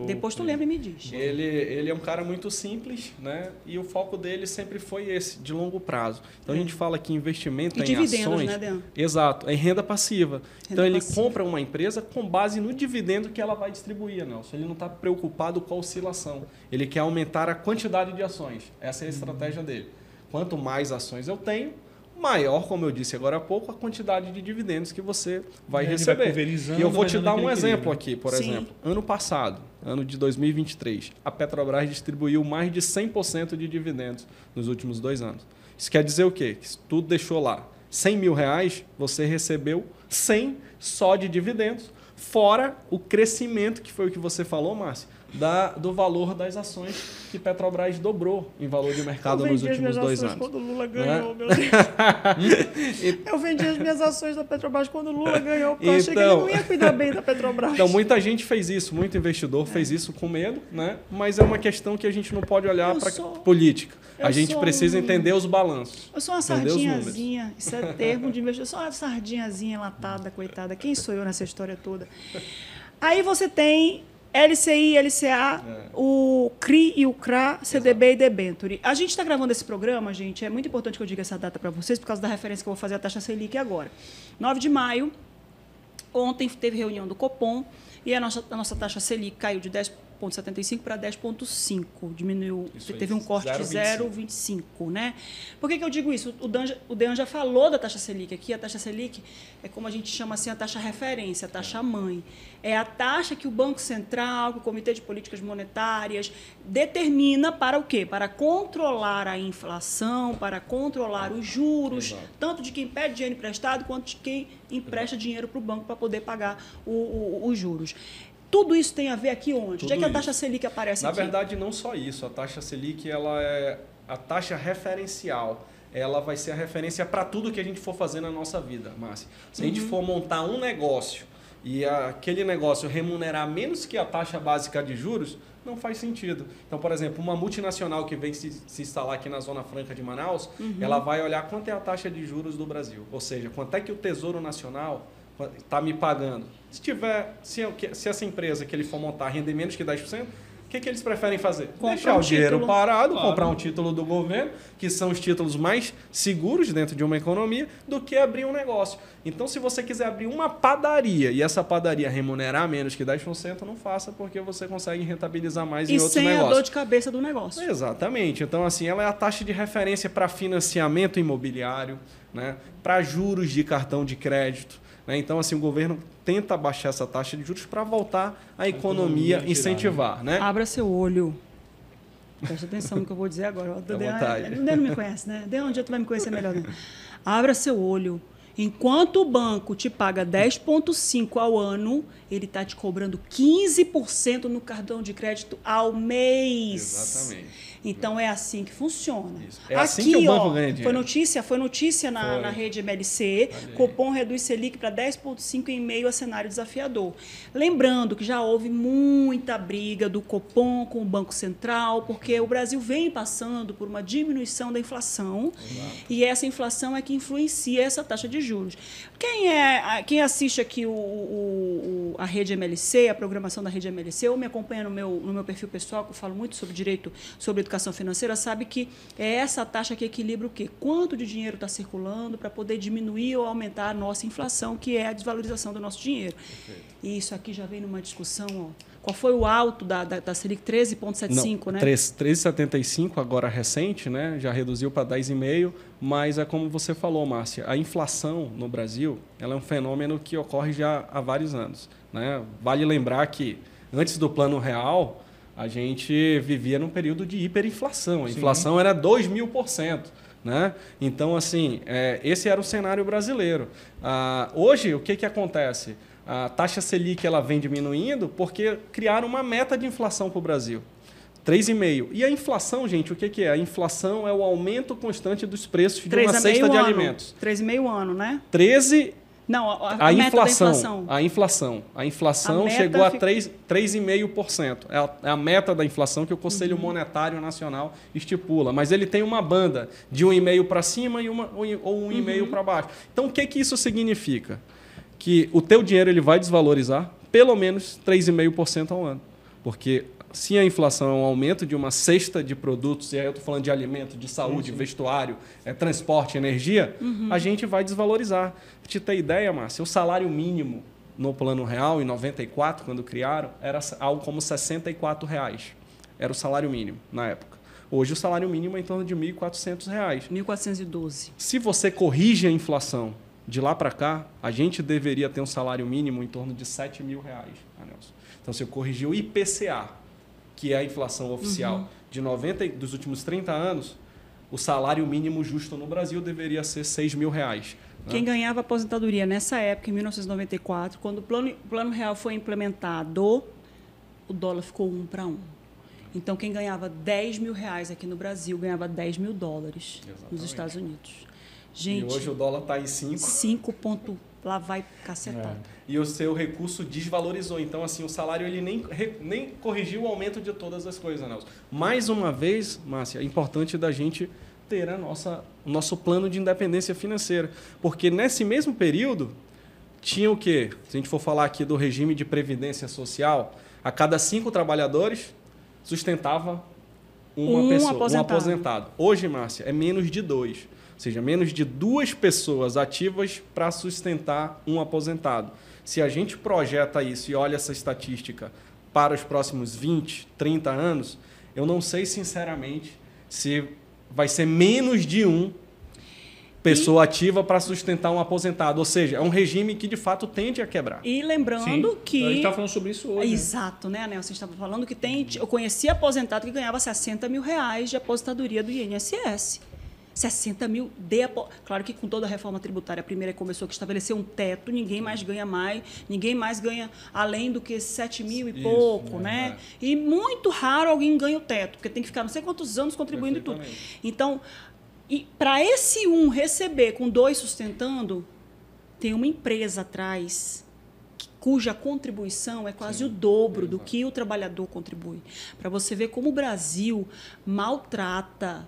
Depois tu lembra e me diz. Ele é um cara muito simples, né? E o foco dele sempre foi esse, de longo prazo. Então a gente fala que investimento em ações... né, Dean? Exato, é renda passiva. Então ele compra uma empresa com base no dividendo que ela vai distribuir, Nelson. Ele não está preocupado com a oscilação. Ele quer aumentar a quantidade de ações. Essa é a estratégia dele. Quanto mais ações eu tenho, maior, como eu disse agora há pouco, a quantidade de dividendos que você vai receber. E eu vou te dar um exemplo aqui, por exemplo. Ano passado, ano de 2023, a Petrobras distribuiu mais de 100% de dividendos nos últimos 2 anos. Isso quer dizer o quê? Que se tudo deixou lá R$100 mil, você recebeu 100 só de dividendos, fora o crescimento, que foi o que você falou, Márcio, do valor das ações que Petrobras dobrou em valor de mercado nos últimos 2 anos. Quando o Lula ganhou, meu Deus. Eu vendi as minhas ações da Petrobras quando o Lula ganhou, porque eu achei que ele não ia cuidar bem da Petrobras. Então, muita gente fez isso, muito investidor fez isso com medo, né? Mas é uma questão que a gente não pode olhar para política. A gente precisa entender os balanços. Eu sou uma sardinhazinha, isso é termo de investidor, eu sou uma sardinhazinha enlatada, coitada. Quem sou eu nessa história toda? Aí você tem LCI, LCA, o CRI e o CRA, CDB e Debenture. A gente está gravando esse programa, gente, é muito importante que eu diga essa data para vocês, por causa da referência que eu vou fazer à taxa Selic agora. 9 de maio, ontem teve reunião do Copom e a nossa taxa Selic caiu de 10,75 para 10,5. Diminuiu, teve um corte de 0,25, né? Por que eu digo isso? O Dean já falou da taxa Selic aqui. A taxa Selic é como a gente chama assim a taxa referência, a taxa mãe. É a taxa que o Banco Central, que o Comitê de Políticas Monetárias determina para o quê? Para controlar a inflação, para controlar os juros, tanto de quem pede dinheiro emprestado quanto de quem empresta dinheiro para o banco para poder pagar os juros. Tudo isso tem a ver aqui onde? Onde é que a taxa Selic aparece aqui? Na verdade, não só isso. A taxa Selic ela é a taxa referencial. Ela vai ser a referência para tudo que a gente for fazer na nossa vida, Márcia. Se a gente for montar um negócio e aquele negócio remunerar menos que a taxa básica de juros, não faz sentido. Então, por exemplo, uma multinacional que vem se instalar aqui na Zona Franca de Manaus, ela vai olhar quanto é a taxa de juros do Brasil. Ou seja, quanto é que o Tesouro Nacional está me pagando. Se essa empresa que ele for montar render menos que 10%, o que eles preferem fazer? Deixar o dinheiro parado, comprar um título do governo, que são os títulos mais seguros dentro de uma economia, do que abrir um negócio. Então, se você quiser abrir uma padaria e essa padaria remunerar menos que 10%, não faça, porque você consegue rentabilizar mais em outros negócios. E sem a dor de cabeça do negócio. Exatamente. Então, assim, ela é a taxa de referência para financiamento imobiliário, né? Para juros de cartão de crédito. Então, assim, o governo tenta baixar essa taxa de juros para voltar a economia incentivar. Né? Abra seu olho. Presta atenção no que eu vou dizer agora. O Dean não me conhece, né? De um dia tu vai me conhecer melhor. Né? Abra seu olho. Enquanto o banco te paga 10,5% ao ano, ele está te cobrando 15% no cartão de crédito ao mês. Exatamente. Então, é assim que funciona. Isso. É assim que o banco ganha dinheiro. Foi notícia na rede MLC, Copom reduz Selic para 10,5% em meio a cenário desafiador. Lembrando que já houve muita briga do Copom com o Banco Central, porque o Brasil vem passando por uma diminuição da inflação, e essa inflação é que influencia essa taxa de juros. Quem assiste aqui a rede MLC, a programação da rede MLC, ou me acompanha no meu perfil pessoal, que eu falo muito sobre direito, sobre educação financeira, sabe que é essa taxa que equilibra o quê? Quanto de dinheiro está circulando para poder diminuir ou aumentar a nossa inflação, que é a desvalorização do nosso dinheiro. Perfeito. E isso aqui já vem numa discussão, ó. Qual foi o alto da Selic? 13,75%, né? 13,75%, agora recente, né? Já reduziu para 10,5%, mas é como você falou, Márcia, a inflação no Brasil ela é um fenômeno que ocorre já há vários anos, né? Vale lembrar que antes do Plano Real, a gente vivia num período de hiperinflação. A inflação era 2.000%. Né? Então, assim, esse era o cenário brasileiro. Hoje, o que acontece? A taxa Selic ela vem diminuindo porque criaram uma meta de inflação para o Brasil. 3,5%. E a inflação, gente, o que é? A inflação é o aumento constante dos preços de uma cesta de alimentos. 3,5 ano, né? 13%. Não, a meta da inflação. A inflação chegou a 3,5%. É a meta da inflação que o Conselho Monetário Nacional estipula. Mas ele tem uma banda de 1,5% para cima ou 1,5% para baixo. Então, o que isso significa? Que o teu dinheiro ele vai desvalorizar pelo menos 3,5% ao ano. Porque se a inflação é um aumento de uma cesta de produtos, e aí eu estou falando de alimento, de saúde, vestuário, transporte, energia, a gente vai desvalorizar. Para te ter ideia, Márcia, o salário mínimo no Plano Real, em 94, quando criaram, era algo como R$ 64,00. Era o salário mínimo na época. Hoje o salário mínimo é em torno de R$ 1.400. R$ 1.412. Se você corrige a inflação de lá para cá, a gente deveria ter um salário mínimo em torno de R$ 7.000, Nelson. Então, se eu corrigir o IPCA, que é a inflação oficial dos últimos 30 anos, o salário mínimo justo no Brasil deveria ser R$ 6.000. Né? Quem ganhava aposentadoria nessa época, em 1994, quando o Plano Real foi implementado, o dólar ficou 1 para 1. Então, quem ganhava R$10.000 aqui no Brasil, ganhava $10.000 nos Estados Unidos. Gente, e hoje o dólar está em 5. Lá vai cacetado. E o seu recurso desvalorizou. Então, assim, o salário ele nem corrigiu o aumento de todas as coisas, Nelson. Mais uma vez, Márcia, é importante da gente ter o nosso plano de independência financeira. Porque nesse mesmo período, tinha o quê? Se a gente for falar aqui do regime de previdência social, a cada 5 trabalhadores sustentava uma pessoa, um aposentado. Hoje, Márcia, é menos de 2. Ou seja, menos de 2 pessoas ativas para sustentar um aposentado. Se a gente projeta isso e olha essa estatística para os próximos 20, 30 anos, eu não sei, sinceramente, se vai ser menos de 1 pessoa ativa para sustentar um aposentado. Ou seja, é um regime que, de fato, tende a quebrar. E lembrando que... A gente está falando sobre isso hoje. Exato, né, Nelson? Você estava falando que eu conheci aposentado que ganhava R$60.000 de aposentadoria do INSS. 60 mil Claro que com toda a reforma tributária, a primeira começou que estabeleceu um teto, ninguém mais ganha além do que 7 mil e pouco, né? E muito raro alguém ganha o teto, porque tem que ficar não sei quantos anos contribuindo e tudo. Então, para esse receber com 2 sustentando, tem uma empresa atrás cuja contribuição é quase o dobro do que o trabalhador contribui. Para você ver como o Brasil maltrata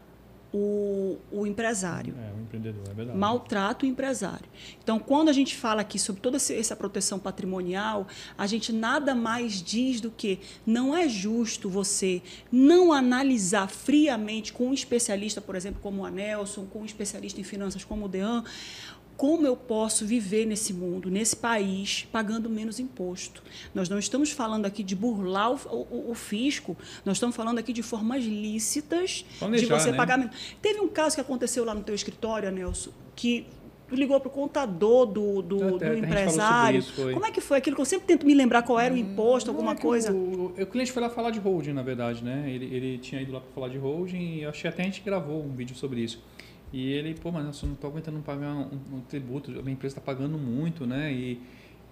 o empresário. O empreendedor, é verdade. Maltrata o empresário. Então, quando a gente fala aqui sobre toda essa proteção patrimonial, a gente nada mais diz do que não é justo você não analisar friamente com um especialista, por exemplo, como o Nelson, com um especialista em finanças como o Dean, como eu posso viver nesse mundo, nesse país, pagando menos imposto. Nós não estamos falando aqui de burlar o fisco, nós estamos falando aqui de formas lícitas de você pagar menos. Teve um caso que aconteceu lá no teu escritório, Nelson, que ligou para o contador do empresário. Isso, como é que foi aquilo que eu sempre tento me lembrar qual era o imposto, alguma coisa? O cliente foi lá falar de holding, na verdade, né? Ele tinha ido lá para falar de holding e acho que até a gente gravou um vídeo sobre isso. E ele, pô, mas eu não estou aguentando pagar um tributo, a minha empresa está pagando muito, né?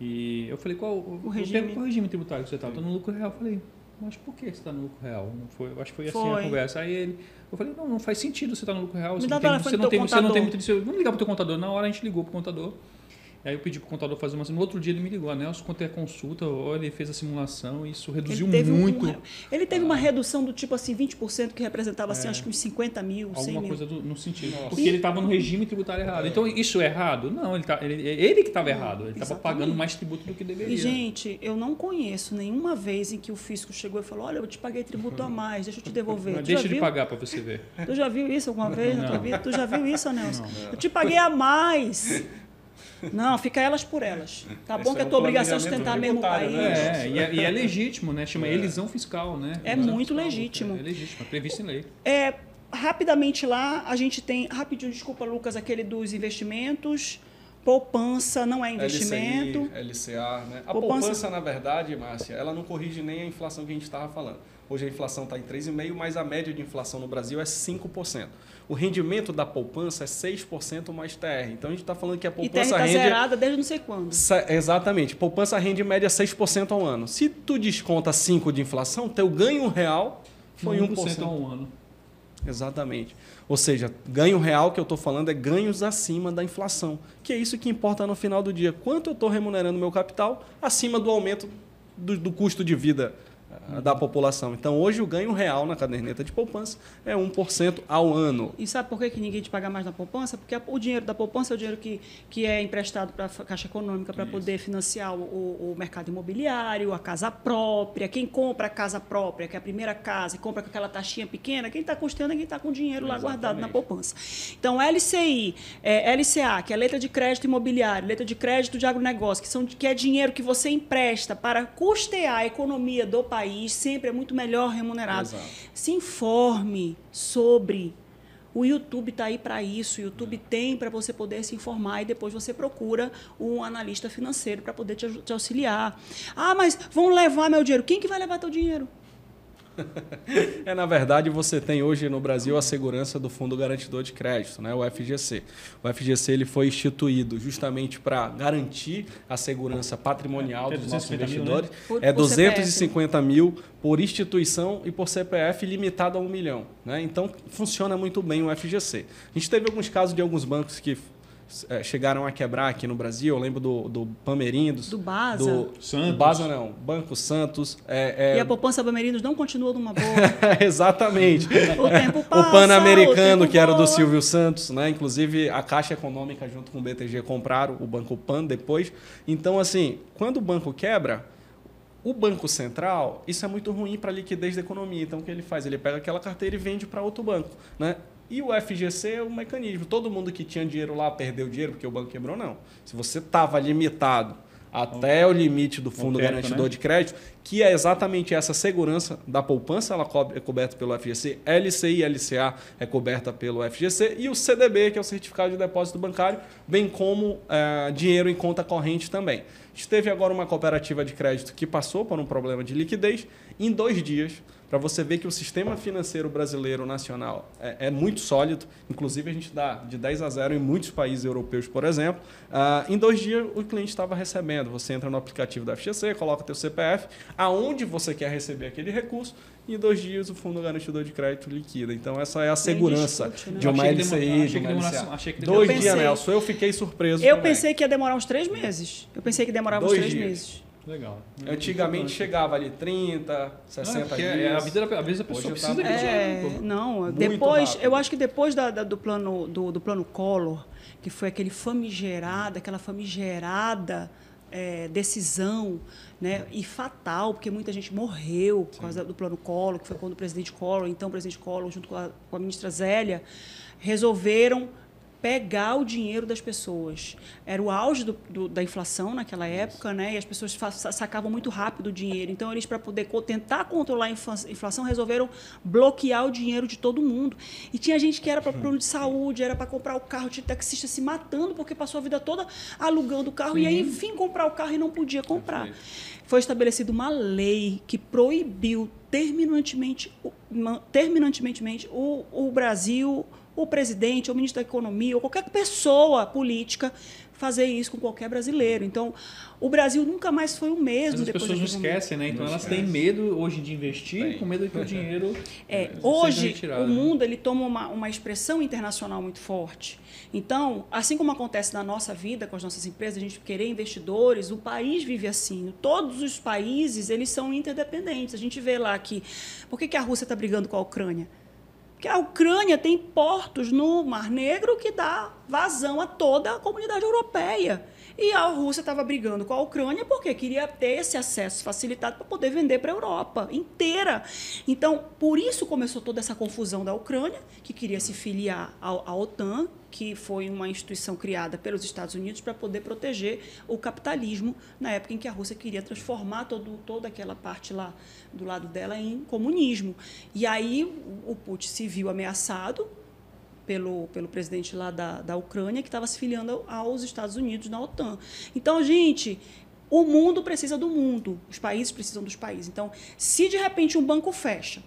E eu falei, qual o regime tributário que você está? Estou no lucro real. Eu falei, mas por que você está no lucro real? Não foi, eu acho que foi assim a conversa. Aí eu falei, não faz sentido você estar no lucro real. Você não tem muito disso. Vamos ligar para o teu contador. Na hora a gente ligou para o contador. Aí eu pedi para o contador fazer uma simulação. No outro dia ele me ligou, Nelson, quanto é a consulta? Olha, ele fez a simulação e isso reduziu muito. Ele teve uma redução do tipo assim, 20%, que representava assim, acho que uns 50 mil, 100 alguma mil. Coisa no sentido. Nossa. Porque ele estava no regime tributário errado. Então, isso é errado? Não, ele que estava errado. Ele estava pagando mais tributo do que deveria. E, gente, eu não conheço nenhuma vez em que o fisco chegou e falou, olha, eu te paguei tributo a mais, deixa eu te devolver. Mas deixa de pagar para você ver. Tu já viu isso alguma vez na tua vida? Tu já viu isso, Nelson? Eu te paguei a mais. Não, fica elas por elas. Tá bom que a tua obrigação é sustentar mesmo o país. E é legítimo, né? Chama elisão fiscal, né? É muito legítimo. É legítimo, é previsto em lei. Rapidamente lá, a gente tem... Rapidinho, desculpa, Lucas, aquele dos investimentos. Poupança não é investimento. LCI, LCA, né? A poupança, na verdade, Márcia, ela não corrige nem a inflação que a gente estava falando. Hoje a inflação está em 3,5%, mas a média de inflação no Brasil é 5%. O rendimento da poupança é 6% mais TR. Então a gente está falando que a poupança rende... E TR está zerada desde não sei quando. Exatamente. Poupança rende em média 6% ao ano. Se tu desconta 5% de inflação, teu ganho real foi 1% ao ano. Exatamente. Ou seja, ganho real que eu estou falando é ganhos acima da inflação, que é isso que importa no final do dia. Quanto eu estou remunerando meu capital acima do aumento do custo de vida da população. Então, hoje o ganho real na caderneta de poupança é 1% ao ano. E sabe por que ninguém te paga mais na poupança? Porque o dinheiro da poupança é o dinheiro que é emprestado para a Caixa Econômica para poder financiar o mercado imobiliário, a casa própria. Quem compra a casa própria, que é a primeira casa, e compra com aquela taxinha pequena, quem está custando é quem está com o dinheiro lá guardado na poupança. Então, LCI, LCA, que é letra de crédito imobiliário, letra de crédito de agronegócio, que é dinheiro que você empresta para custear a economia do país, sempre é muito melhor remunerado. Exato. Se informe sobre. O YouTube está aí para isso. O YouTube tem para você poder se informar e depois você procura um analista financeiro para poder te auxiliar. Ah, mas vão levar meu dinheiro. Quem que vai levar teu dinheiro? Na verdade, você tem hoje no Brasil a segurança do Fundo Garantidor de Crédito, né? O FGC. O FGC ele foi instituído justamente para garantir a segurança patrimonial dos nossos investidores. Mil, né? 250 mil por instituição e por CPF limitado a 1 milhão. Né? Então, funciona muito bem o FGC. A gente teve alguns casos de alguns bancos que chegaram a quebrar aqui no Brasil. Eu lembro do Pamerinos. Do Basa. Santos. Basa não, Banco Santos. E a poupança Pamerinos não continua numa boa. Exatamente. O tempo passa, o Pan-Americano, que era do Silvio Santos, né? Inclusive a Caixa Econômica junto com o BTG compraram o Banco Pan depois. Então, assim, quando o banco quebra, o Banco Central, isso é muito ruim para a liquidez da economia. Então, o que ele faz? Ele pega aquela carteira e vende para outro banco, né? E o FGC é um mecanismo. Todo mundo que tinha dinheiro lá perdeu dinheiro porque o banco quebrou, não. Se você estava limitado até o limite do Fundo Garantidor de Crédito, que é exatamente essa segurança da poupança, ela é coberta pelo FGC, LCI e LCA é coberta pelo FGC, e o CDB, que é o Certificado de Depósito Bancário, bem como dinheiro em conta corrente também. A gente teve agora uma cooperativa de crédito que passou por um problema de liquidez. Em 2 dias, para você ver que o sistema financeiro brasileiro nacional é muito sólido, inclusive a gente dá de 10-0 em muitos países europeus, por exemplo. Em 2 dias o cliente estava recebendo, você entra no aplicativo da FGC, coloca teu CPF, aonde você quer receber aquele recurso, e em 2 dias o Fundo Garantidor de Crédito liquida. Então essa é a segurança de uma LCI, de uma LCA. 2 dias, Nelson, eu fiquei surpreso. Eu pensei que ia demorar uns 3 meses. Eu pensei que demorava uns 3 meses. Legal. Antigamente chegava ali 30, 60 dias. A vida, às vezes a pessoa precisa de dinheiro. Não, depois, eu acho que depois do plano Collor, que foi aquela famigerada decisão, né, e fatal, porque muita gente morreu por causa do plano Collor, que foi quando o presidente Collor, junto com a ministra Zélia, resolveram pegar o dinheiro das pessoas. Era o auge da inflação naquela época, né? E as pessoas sacavam muito rápido o dinheiro. Então, eles, para poder tentar controlar a inflação, resolveram bloquear o dinheiro de todo mundo. E tinha gente que era para plano de saúde, era para comprar o carro, tinha taxista se matando porque passou a vida toda alugando o carro. Sim. E aí, enfim, comprar o carro e não podia comprar. Foi estabelecida uma lei que proibiu terminantemente o Brasil o presidente, ou o ministro da Economia, ou qualquer pessoa política fazer isso com qualquer brasileiro. Então, o Brasil nunca mais foi o mesmo. Mas as pessoas não esquecem, né? Então elas têm medo hoje de investir, com medo de que o dinheiro hoje, seja retirado, o mundo ele toma uma expressão internacional muito forte. Então, assim como acontece na nossa vida, com as nossas empresas, a gente querer investidores, o país vive assim. Todos os países, eles são interdependentes. A gente vê lá que... Por que a Rússia está brigando com a Ucrânia? Porque a Ucrânia tem portos no Mar Negro que dá vazão a toda a comunidade europeia. E a Rússia estava brigando com a Ucrânia porque queria ter esse acesso facilitado para poder vender para a Europa inteira. Então, por isso começou toda essa confusão da Ucrânia, que queria se filiar à OTAN, que foi uma instituição criada pelos Estados Unidos para poder proteger o capitalismo na época em que a Rússia queria transformar toda aquela parte lá do lado dela em comunismo. E aí o Putin se viu ameaçado pelo presidente lá da Ucrânia, que estava se filiando aos Estados Unidos na OTAN. Então, gente, o mundo precisa do mundo, os países precisam dos países. Então, se de repente um banco fecha,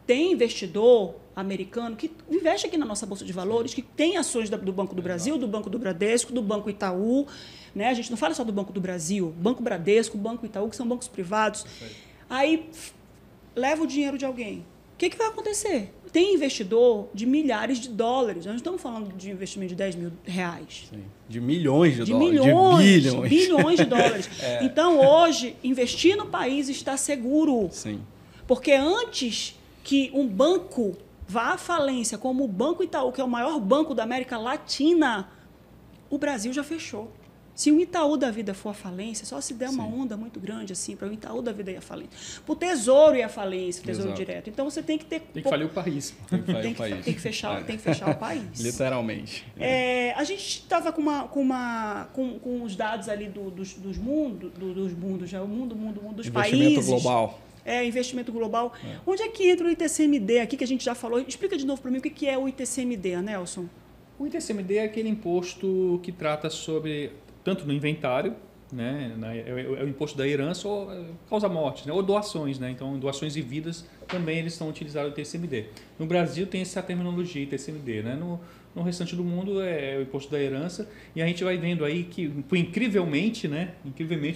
tem investidor americano que investe aqui na nossa Bolsa de Valores, que tem ações do Banco do Brasil, do Banco do Bradesco, do Banco Itaú, né? A gente não fala só do Banco do Brasil, Banco Bradesco, Banco Itaú, que são bancos privados. Aí leva o dinheiro de alguém. O que vai acontecer? Tem investidor de milhares de dólares. Nós não estamos falando de investimento de 10 mil reais. Sim. De milhões de dólares. De bilhões de dólares. Então, hoje, investir no país está seguro. Sim. Porque antes que um banco vá à falência, como o Banco Itaú, que é o maior banco da América Latina, o Brasil já fechou. Se o Itaú da vida for à falência, só se der uma onda muito grande assim, para o Itaú da vida ir à falência. Para o Tesouro ir à falência, o Tesouro Direto. Então, você tem que ter... Tem que falir o país. Tem que fechar o país. Literalmente. A gente estava com os dados ali dos mundos, já o mundo dos países. Investimento global. Investimento global. Onde é que entra o ITCMD aqui, que a gente já falou? Explica de novo para mim o que é o ITCMD, Nelson. O ITCMD é aquele imposto que trata sobre, tanto no inventário, né, é o imposto da herança ou causa-morte, né, ou doações. Né? Então, doações e vidas também eles estão utilizados o ITCMD. No Brasil tem essa terminologia ITCMD. Né? No restante do mundo é o imposto da herança. E a gente vai vendo aí que, incrivelmente,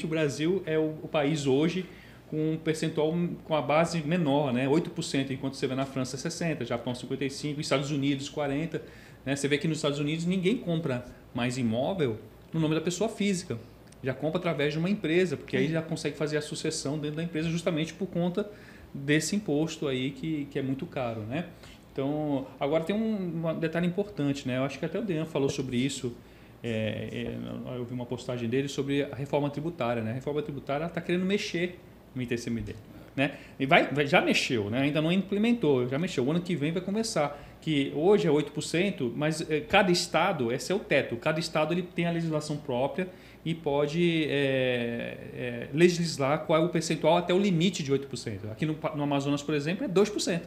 o Brasil é o país hoje com um percentual com a base menor, né? 8%, enquanto você vê na França 60%, Japão 55%, Estados Unidos 40%. Né? Você vê que nos Estados Unidos ninguém compra mais imóvel no nome da pessoa física. Já compra através de uma empresa, porque aí já consegue fazer a sucessão dentro da empresa justamente por conta desse imposto aí que é muito caro. Né? Então, agora tem um detalhe importante, né? Eu acho que até o Dean falou sobre isso. Eu vi uma postagem dele sobre a reforma tributária. Né? A reforma tributária está querendo mexer no ITCMD. Né? E já mexeu, né? Ainda não implementou, já mexeu. O ano que vem vai começar, que hoje é 8%, mas cada estado, esse é o teto, cada estado ele tem a legislação própria e pode legislar qual é o percentual até o limite de 8%. Aqui no Amazonas, por exemplo, é 2%.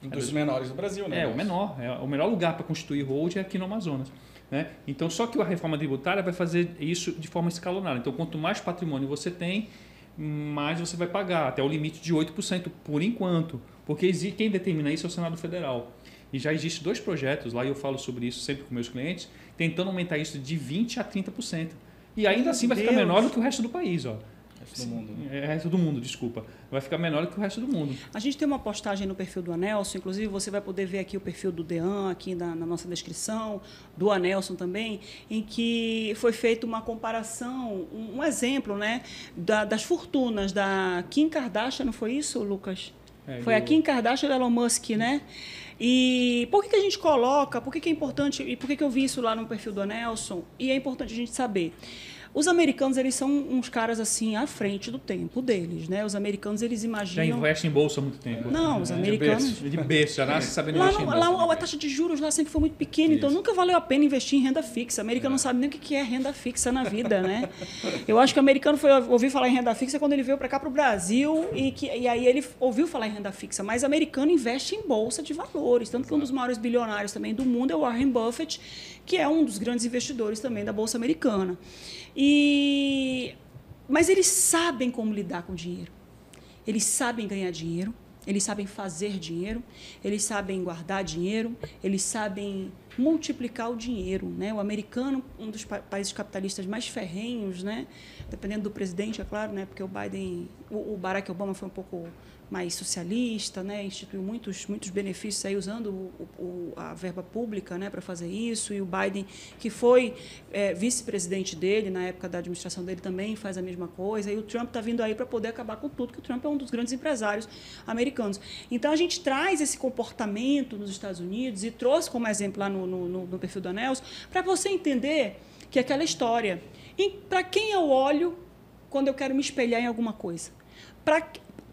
Um dos menores do Brasil, né? O melhor lugar para constituir hold é aqui no Amazonas. Né? Então, só que a reforma tributária vai fazer isso de forma escalonada. Então, quanto mais patrimônio você tem, mais você vai pagar, até o limite de 8% por enquanto. Porque quem determina isso é o Senado Federal. E já existem 2 projetos, lá eu falo sobre isso sempre com meus clientes, tentando aumentar isso de 20% a 30%. E ainda assim vai ficar menor do que o resto do país. Ó. Resto do mundo. Resto do mundo, desculpa. Vai ficar menor do que o resto do mundo. A gente tem uma postagem no perfil do Anelson, inclusive você vai poder ver aqui o perfil do Dean, aqui na nossa descrição, do Anelson também, em que foi feita uma comparação, um exemplo, né, das fortunas da Kim Kardashian, não foi isso, Lucas? Foi a Kim Kardashian e o Elon Musk, né? E por que a gente coloca, por que é importante, e por que eu vi isso lá no perfil do Anelson? E é importante a gente saber. Os americanos, eles são uns caras assim à frente do tempo deles, né? Os americanos, eles imaginam... Já investem em bolsa há muito tempo. Não, os americanos... De berço, já nasce sabendo investir em bolsa. Lá a taxa de juros lá sempre foi muito pequena, então nunca valeu a pena investir em renda fixa. O americano não sabe nem o que é renda fixa na vida, né? Eu acho que o americano ouviu falar em renda fixa quando ele veio para cá, para o Brasil, e aí ele ouviu falar em renda fixa. Mas o americano investe em bolsa de valores, tanto que um dos maiores bilionários também do mundo é o Warren Buffett, que é um dos grandes investidores também da bolsa americana. Mas eles sabem como lidar com o dinheiro. Eles sabem ganhar dinheiro Eles sabem fazer dinheiro, eles sabem guardar dinheiro, eles sabem multiplicar o dinheiro, né? O americano, um dos países capitalistas mais ferrenhos, né? Dependendo do presidente, é claro, né? Porque o Barack Obama foi um pouco mais socialista, né? Instituiu muitos benefícios aí usando a verba pública, né? Para fazer isso. E o Biden, que foi vice-presidente dele na época da administração dele, também faz a mesma coisa. E o Trump está vindo aí para poder acabar com tudo, que o Trump é um dos grandes empresários americanos. Então a gente traz esse comportamento nos Estados Unidos e trouxe como exemplo lá no perfil do Anelson para você entender que aquela história. Para quem eu olho quando eu quero me espelhar em alguma coisa?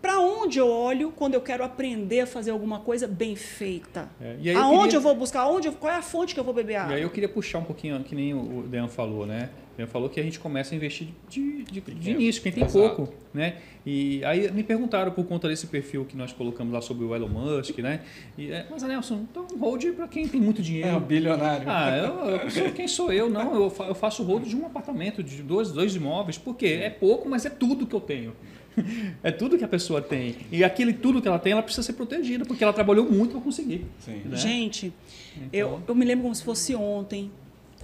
Para onde eu olho quando eu quero aprender a fazer alguma coisa bem feita? Aonde eu vou buscar? Qual é a fonte que eu vou beber água? E aí eu queria puxar um pouquinho, que nem o Dean falou, né? O Dean falou que a gente começa a investir de início, quem tem pouco, né? E aí me perguntaram por conta desse perfil que nós colocamos lá sobre o Elon Musk, né? Mas, Anelson, então hold para quem tem muito dinheiro. É um bilionário. Quem sou eu? Não, eu faço hold de um apartamento, de dois imóveis, porque é pouco, mas é tudo que eu tenho. É tudo que a pessoa tem. E tudo que ela tem, ela precisa ser protegida, porque ela trabalhou muito para conseguir. Sim. Né? Gente, então... eu me lembro como se fosse ontem.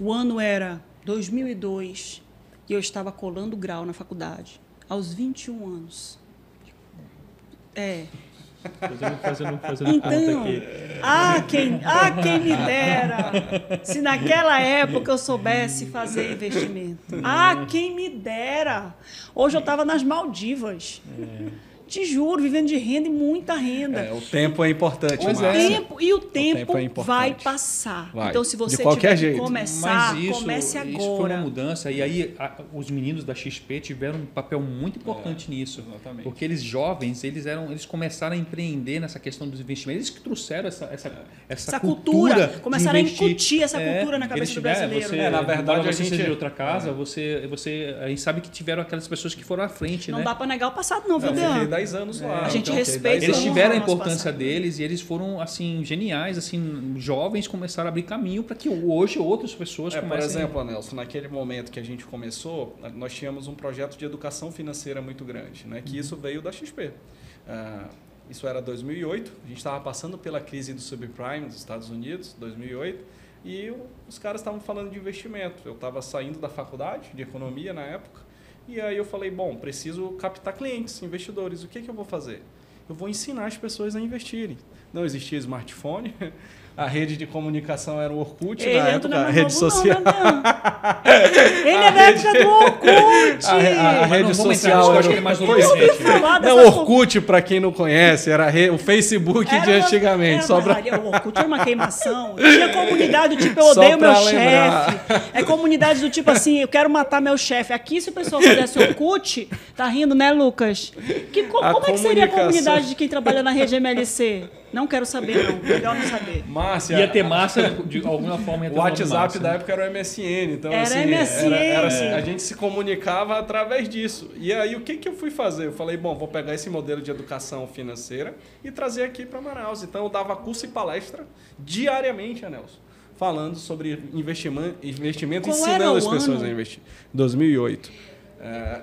O ano era 2002 e eu estava colando grau na faculdade, aos 21 anos. Fazendo então, conta aqui. Quem me dera se naquela época eu soubesse fazer investimento. Quem me dera. Hoje eu estava nas Maldivas. Te juro, vivendo de renda e muita renda. O tempo é importante. O tempo vai passar. Então, se você tiver que começar, comece agora. Isso foi uma mudança. E aí, os meninos da XP tiveram um papel muito importante nisso. Exatamente. Porque eles jovens, eles começaram a empreender nessa questão dos investimentos. Eles que trouxeram essa cultura. Começaram a incutir essa cultura na cabeça do brasileiro. Na verdade, a gente seja de outra casa, a gente sabe que tiveram aquelas pessoas que foram à frente. Não dá para negar o passado, não, viu, Dean? 10 anos lá. A gente respeita. Eles tiveram a importância deles e eles foram assim geniais, assim, jovens começaram a abrir caminho para que hoje outras pessoas comecem. Por exemplo, Anelson, naquele momento que a gente começou, nós tínhamos um projeto de educação financeira muito grande, né? Que isso veio da XP. Isso era 2008, a gente estava passando pela crise do subprime dos Estados Unidos, 2008, e os caras estavam falando de investimento. Eu estava saindo da faculdade de economia na época. E aí eu falei, preciso captar clientes, investidores. O que eu vou fazer? Eu vou ensinar as pessoas a investirem. Não existia smartphone, a rede de comunicação era o Orkut na época, a rede social. Ele é da época do Orkut. A rede social era o Orkut, para quem não conhece, era o Facebook de antigamente. O Orkut era uma queimação. Tinha comunidade do tipo, eu odeio meu chefe. É comunidade do tipo assim, eu quero matar meu chefe. Aqui, se o pessoal fizesse Orkut, tá rindo, né, Lucas? Como é que seria a comunidade de quem trabalha na rede MLC? Não quero saber, não. Melhor não saber. Márcia. Ia ter massa, de alguma forma. O WhatsApp da época era o MSN. Então, era MSN. A gente se comunicava através disso. E aí, o que eu fui fazer? Eu falei, vou pegar esse modelo de educação financeira e trazer aqui para Manaus. Então, eu dava curso e palestra diariamente, Anelson, falando sobre investimento ensinando as pessoas a investir. 2008.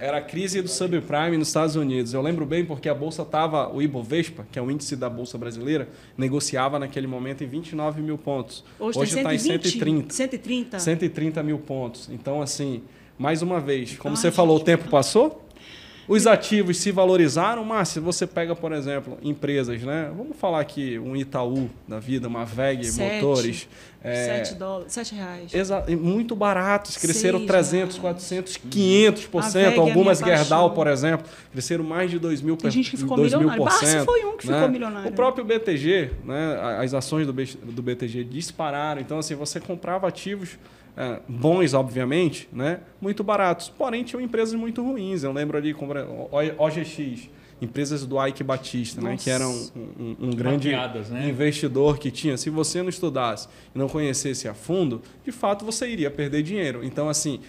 Era a crise do subprime nos Estados Unidos. Eu lembro bem porque a bolsa estava, o Ibovespa, que é o índice da bolsa brasileira, negociava naquele momento em 29 mil pontos. Hoje está em 130. 130 mil pontos. Então, assim, mais uma vez, como você falou, o tempo passou? Os ativos se valorizaram, mas se você pega, por exemplo, empresas, né? Vamos falar aqui um Itaú da vida, uma VEG Motores. R$7. Muito baratos, cresceram 300, 400, 500%. Algumas Gerdau, por exemplo, cresceram mais de 2.000%. Tem gente que ficou milionário. Barça foi um que ficou milionário. O próprio BTG, né? As ações do BTG dispararam. Então, assim, você comprava ativos bons, obviamente, né? Muito baratos. Porém, tinham empresas muito ruins. Eu lembro ali como OGX, empresas do Ike Batista, né? Que era um grande investidor que tinha. Se você não estudasse e não conhecesse a fundo, de fato você iria perder dinheiro. Então, assim,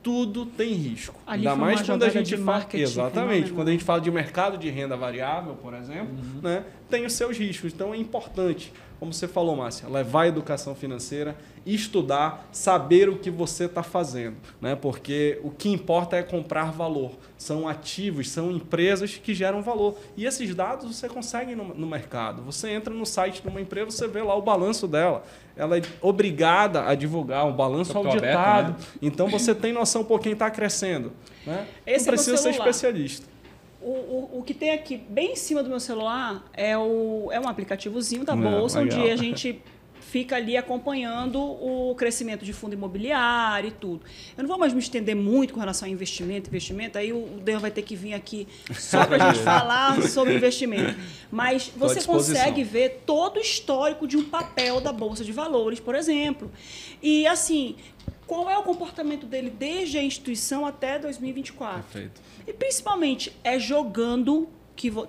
tudo tem risco. Ainda mais quando a gente fala. Exatamente. Quando a gente fala de mercado de renda variável, por exemplo, né? Tem os seus riscos. Então, é importante como você falou, Márcia, levar a educação financeira, estudar, saber o que você está fazendo, né? Porque o que importa é comprar valor. São ativos, são empresas que geram valor. E esses dados você consegue no mercado. Você entra no site de uma empresa, você vê lá o balanço dela. Ela é obrigada a divulgar um balanço auditado. Aberto, né? Então você tem noção por quem está crescendo. Né? Não precisa ser especialista. O que tem aqui bem em cima do meu celular é um aplicativozinho da Bolsa, onde a gente fica ali acompanhando o crescimento de fundo imobiliário e tudo. Eu não vou mais me estender muito com relação a investimento, aí o Dan vai ter que vir aqui só para a gente falar sobre investimento. Mas você consegue ver todo o histórico de um papel da Bolsa de Valores, por exemplo. E, assim, qual é o comportamento dele desde a instituição até 2024? Perfeito. E, principalmente, é jogando,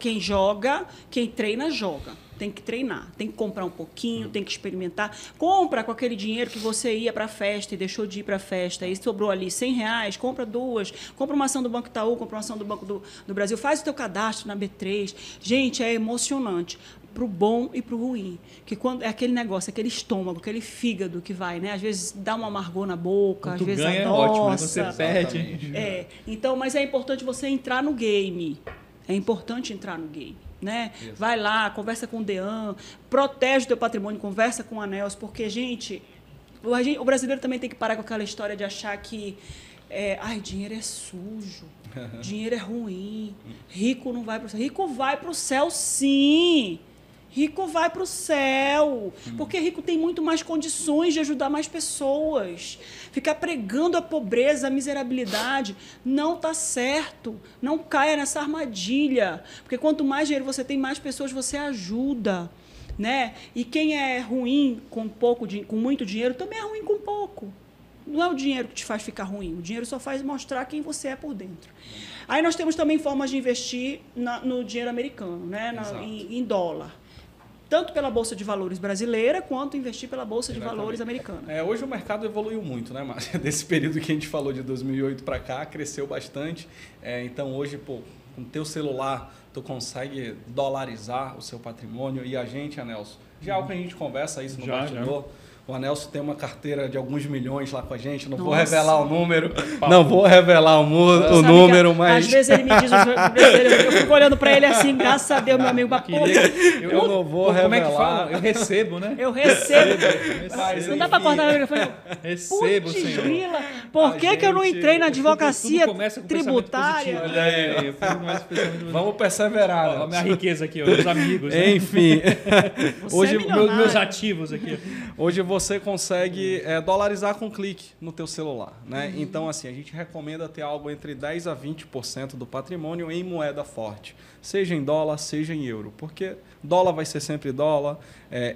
quem joga, quem treina, joga. Tem que treinar, tem que comprar um pouquinho, tem que experimentar. Compra com aquele dinheiro que você ia para a festa e deixou de ir para a festa, e sobrou ali R$100, compra 2, compra uma ação do Banco Itaú, compra uma ação do Banco do Brasil, faz o teu cadastro na B3. Gente, é emocionante, para o bom e para o ruim. Que quando é aquele negócio, aquele estômago, aquele fígado que vai, né? Às vezes dá um amargor na boca, às vezes ganha, adoça. É ótimo, né? Você perde. Então, mas é importante você entrar no game. É importante entrar no game. Né? Vai lá, conversa com o DEAN, protege o teu patrimônio, conversa com o ANEELS, porque, gente, o brasileiro também tem que parar com aquela história de achar que dinheiro é sujo, dinheiro é ruim, rico não vai para o céu. Rico vai para o céu, sim. Rico vai para o céu, porque rico tem muito mais condições de ajudar mais pessoas. Ficar pregando a pobreza, a miserabilidade, não está certo. Não caia nessa armadilha, porque quanto mais dinheiro você tem, mais pessoas você ajuda. Né? E quem é ruim com muito dinheiro, também é ruim com pouco. Não é o dinheiro que te faz ficar ruim, o dinheiro só faz mostrar quem você é por dentro. Aí nós temos também formas de investir no dinheiro americano, né? Em dólar. Tanto pela Bolsa de Valores brasileira, quanto investir pela Bolsa de Valores americana. Hoje o mercado evoluiu muito, né, Márcia? Desse período que a gente falou de 2008 para cá, cresceu bastante. Então, hoje, com o teu celular, tu consegue dolarizar o seu patrimônio. E a gente, Anelson, já é algo que a gente conversa isso no bastidor. O Anelson tem uma carteira de alguns milhões lá com a gente. Não vou revelar o número. Não vou revelar o número, mas... Às vezes ele me diz... Eu fico olhando para ele assim, graças a Deus, meu amigo. Eu não vou revelar. Como é que fala? Eu recebo, né? Eu recebo. Não dá para cortar o microfone. Recebo, senhor. Grila, por que eu não entrei na advocacia tributária? Olha aí. Vamos perseverar. Olha a minha riqueza aqui, os amigos. Enfim. Hoje meus ativos aqui. Hoje você consegue dolarizar com clique no teu celular, né? Então, assim, a gente recomenda ter algo entre 10% a 20% do patrimônio em moeda forte, seja em dólar, seja em euro, porque dólar vai ser sempre dólar,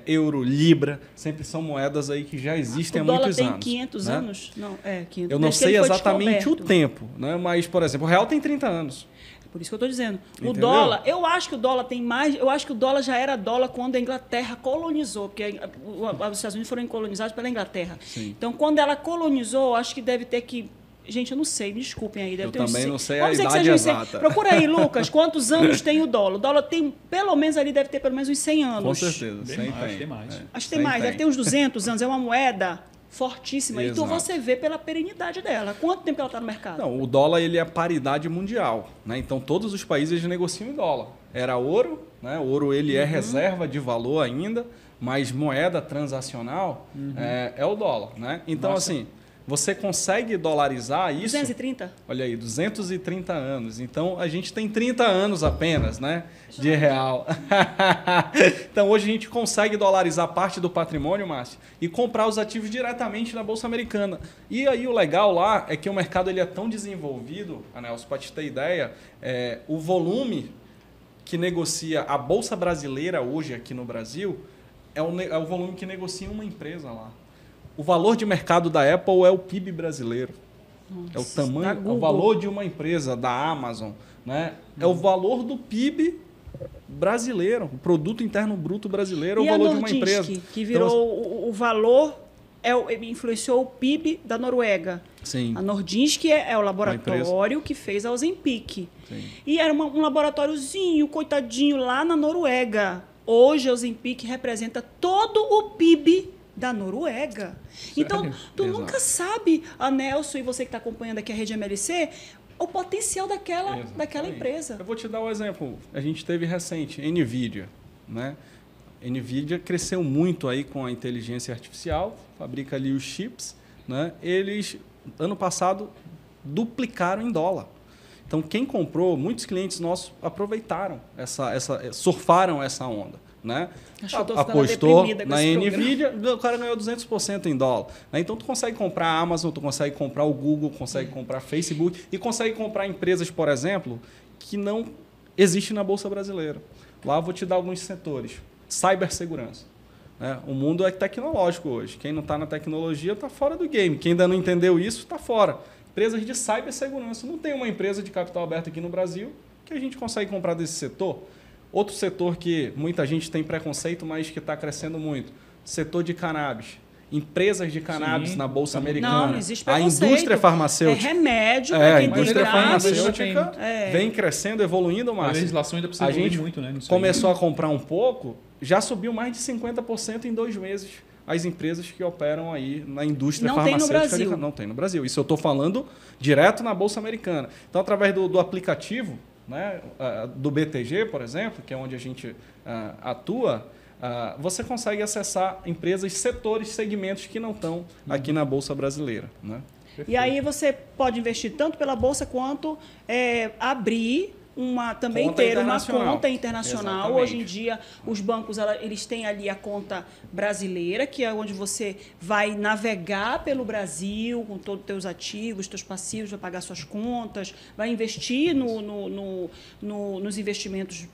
euro, libra, sempre são moedas aí que já existem há muitos anos. O dólar tem 500 anos? Não, 500. Eu não sei exatamente o tempo, né? Mas, por exemplo, o real tem 30 anos. Por isso que eu estou dizendo. Entendeu? O dólar, eu acho que o dólar tem mais... Eu acho que o dólar já era dólar quando a Inglaterra colonizou, porque os Estados Unidos foram colonizados pela Inglaterra. Sim. Então, quando ela colonizou, acho que deve ter que... Gente, eu não sei, me desculpem aí. Deve eu ter também não sei a Vamos idade exata. Procura aí, Lucas, quantos anos tem o dólar? O dólar tem, pelo menos ali, deve ter pelo menos uns 100 anos. Com certeza, 100 tem. Acho que tem mais. Acho que tem mais, deve ter uns 200 anos. É uma moeda fortíssima. Exato. Então você vê pela perenidade dela. Quanto tempo ela está no mercado? Não, o dólar ele é paridade mundial, né? Então todos os países negociam em dólar. Era ouro, né? O ouro ele é reserva de valor ainda, mas moeda transacional é o dólar, né? Então assim, você consegue dolarizar isso... 230? Olha aí, 230 anos. Então, a gente tem 30 anos apenas, né? De real. Então, hoje a gente consegue dolarizar parte do patrimônio, Márcio, e comprar os ativos diretamente na Bolsa Americana. E aí, o legal lá é que o mercado ele é tão desenvolvido, Anelson, para te ter ideia, o volume que negocia a Bolsa Brasileira hoje aqui no Brasil é o volume que negocia uma empresa lá. O valor de mercado da Apple é o PIB brasileiro. Nossa, é o tamanho, é o valor de uma empresa, da Amazon, né? É o valor do PIB brasileiro, o produto interno bruto brasileiro é o valor de uma empresa. Que virou então, o valor, influenciou o PIB da Noruega. Sim. A Nordisk é o laboratório que fez a Ozempic. Sim. E era um laboratóriozinho, coitadinho, lá na Noruega. Hoje, a Ozempic representa todo o PIB da Noruega. Então, tu Exato. nunca sabe, a Nelson e você que está acompanhando aqui a Rede MLC, o potencial daquela Exatamente. empresa. Eu vou te dar um exemplo. A gente teve recente, NVIDIA, né? NVIDIA cresceu muito aí com a inteligência artificial, fabrica ali os chips, né? Eles, ano passado, duplicaram em dólar. Então, quem comprou, muitos clientes nossos aproveitaram, surfaram essa onda. Né? Acho que eu tô ficando Apostou deprimida com na esse NVIDIA, o cara ganhou 200% em dólar. Né? Então, tu consegue comprar a Amazon, tu consegue comprar o Google, consegue comprar Facebook e consegue comprar empresas, por exemplo, que não existem na Bolsa Brasileira. Lá eu vou te dar alguns setores. Cibersegurança. Né? O mundo é tecnológico hoje. Quem não está na tecnologia está fora do game. Quem ainda não entendeu isso está fora. Empresas de cibersegurança. Não tem uma empresa de capital aberto aqui no Brasil que a gente consegue comprar desse setor. Outro setor que muita gente tem preconceito, mas que está crescendo muito, setor de cannabis. Empresas de cannabis na Bolsa Americana. Não existe a preconceito. indústria farmacêutica. É remédio para A quem tem indústria grávidos. farmacêutica vem crescendo, evoluindo, A Márcio. legislação ainda precisa A evoluir gente muito, né? nisso começou a comprar um pouco, já subiu mais de 50% em 2 meses as empresas que operam aí na indústria Não tem no farmacêutica. Brasil. Não tem no Brasil. Isso eu estou falando direto na Bolsa Americana. Então, através do aplicativo, né, do BTG, por exemplo, que é onde a gente atua, você consegue acessar empresas, setores, segmentos que não estão aqui na Bolsa Brasileira. Né? E aí você pode investir tanto pela Bolsa quanto abrir também Conta ter uma internacional. conta internacional. Exatamente. Hoje em dia, os bancos eles têm ali a conta brasileira, que é onde você vai navegar pelo Brasil com todos os teus ativos, teus passivos, vai pagar suas contas, vai investir nos investimentos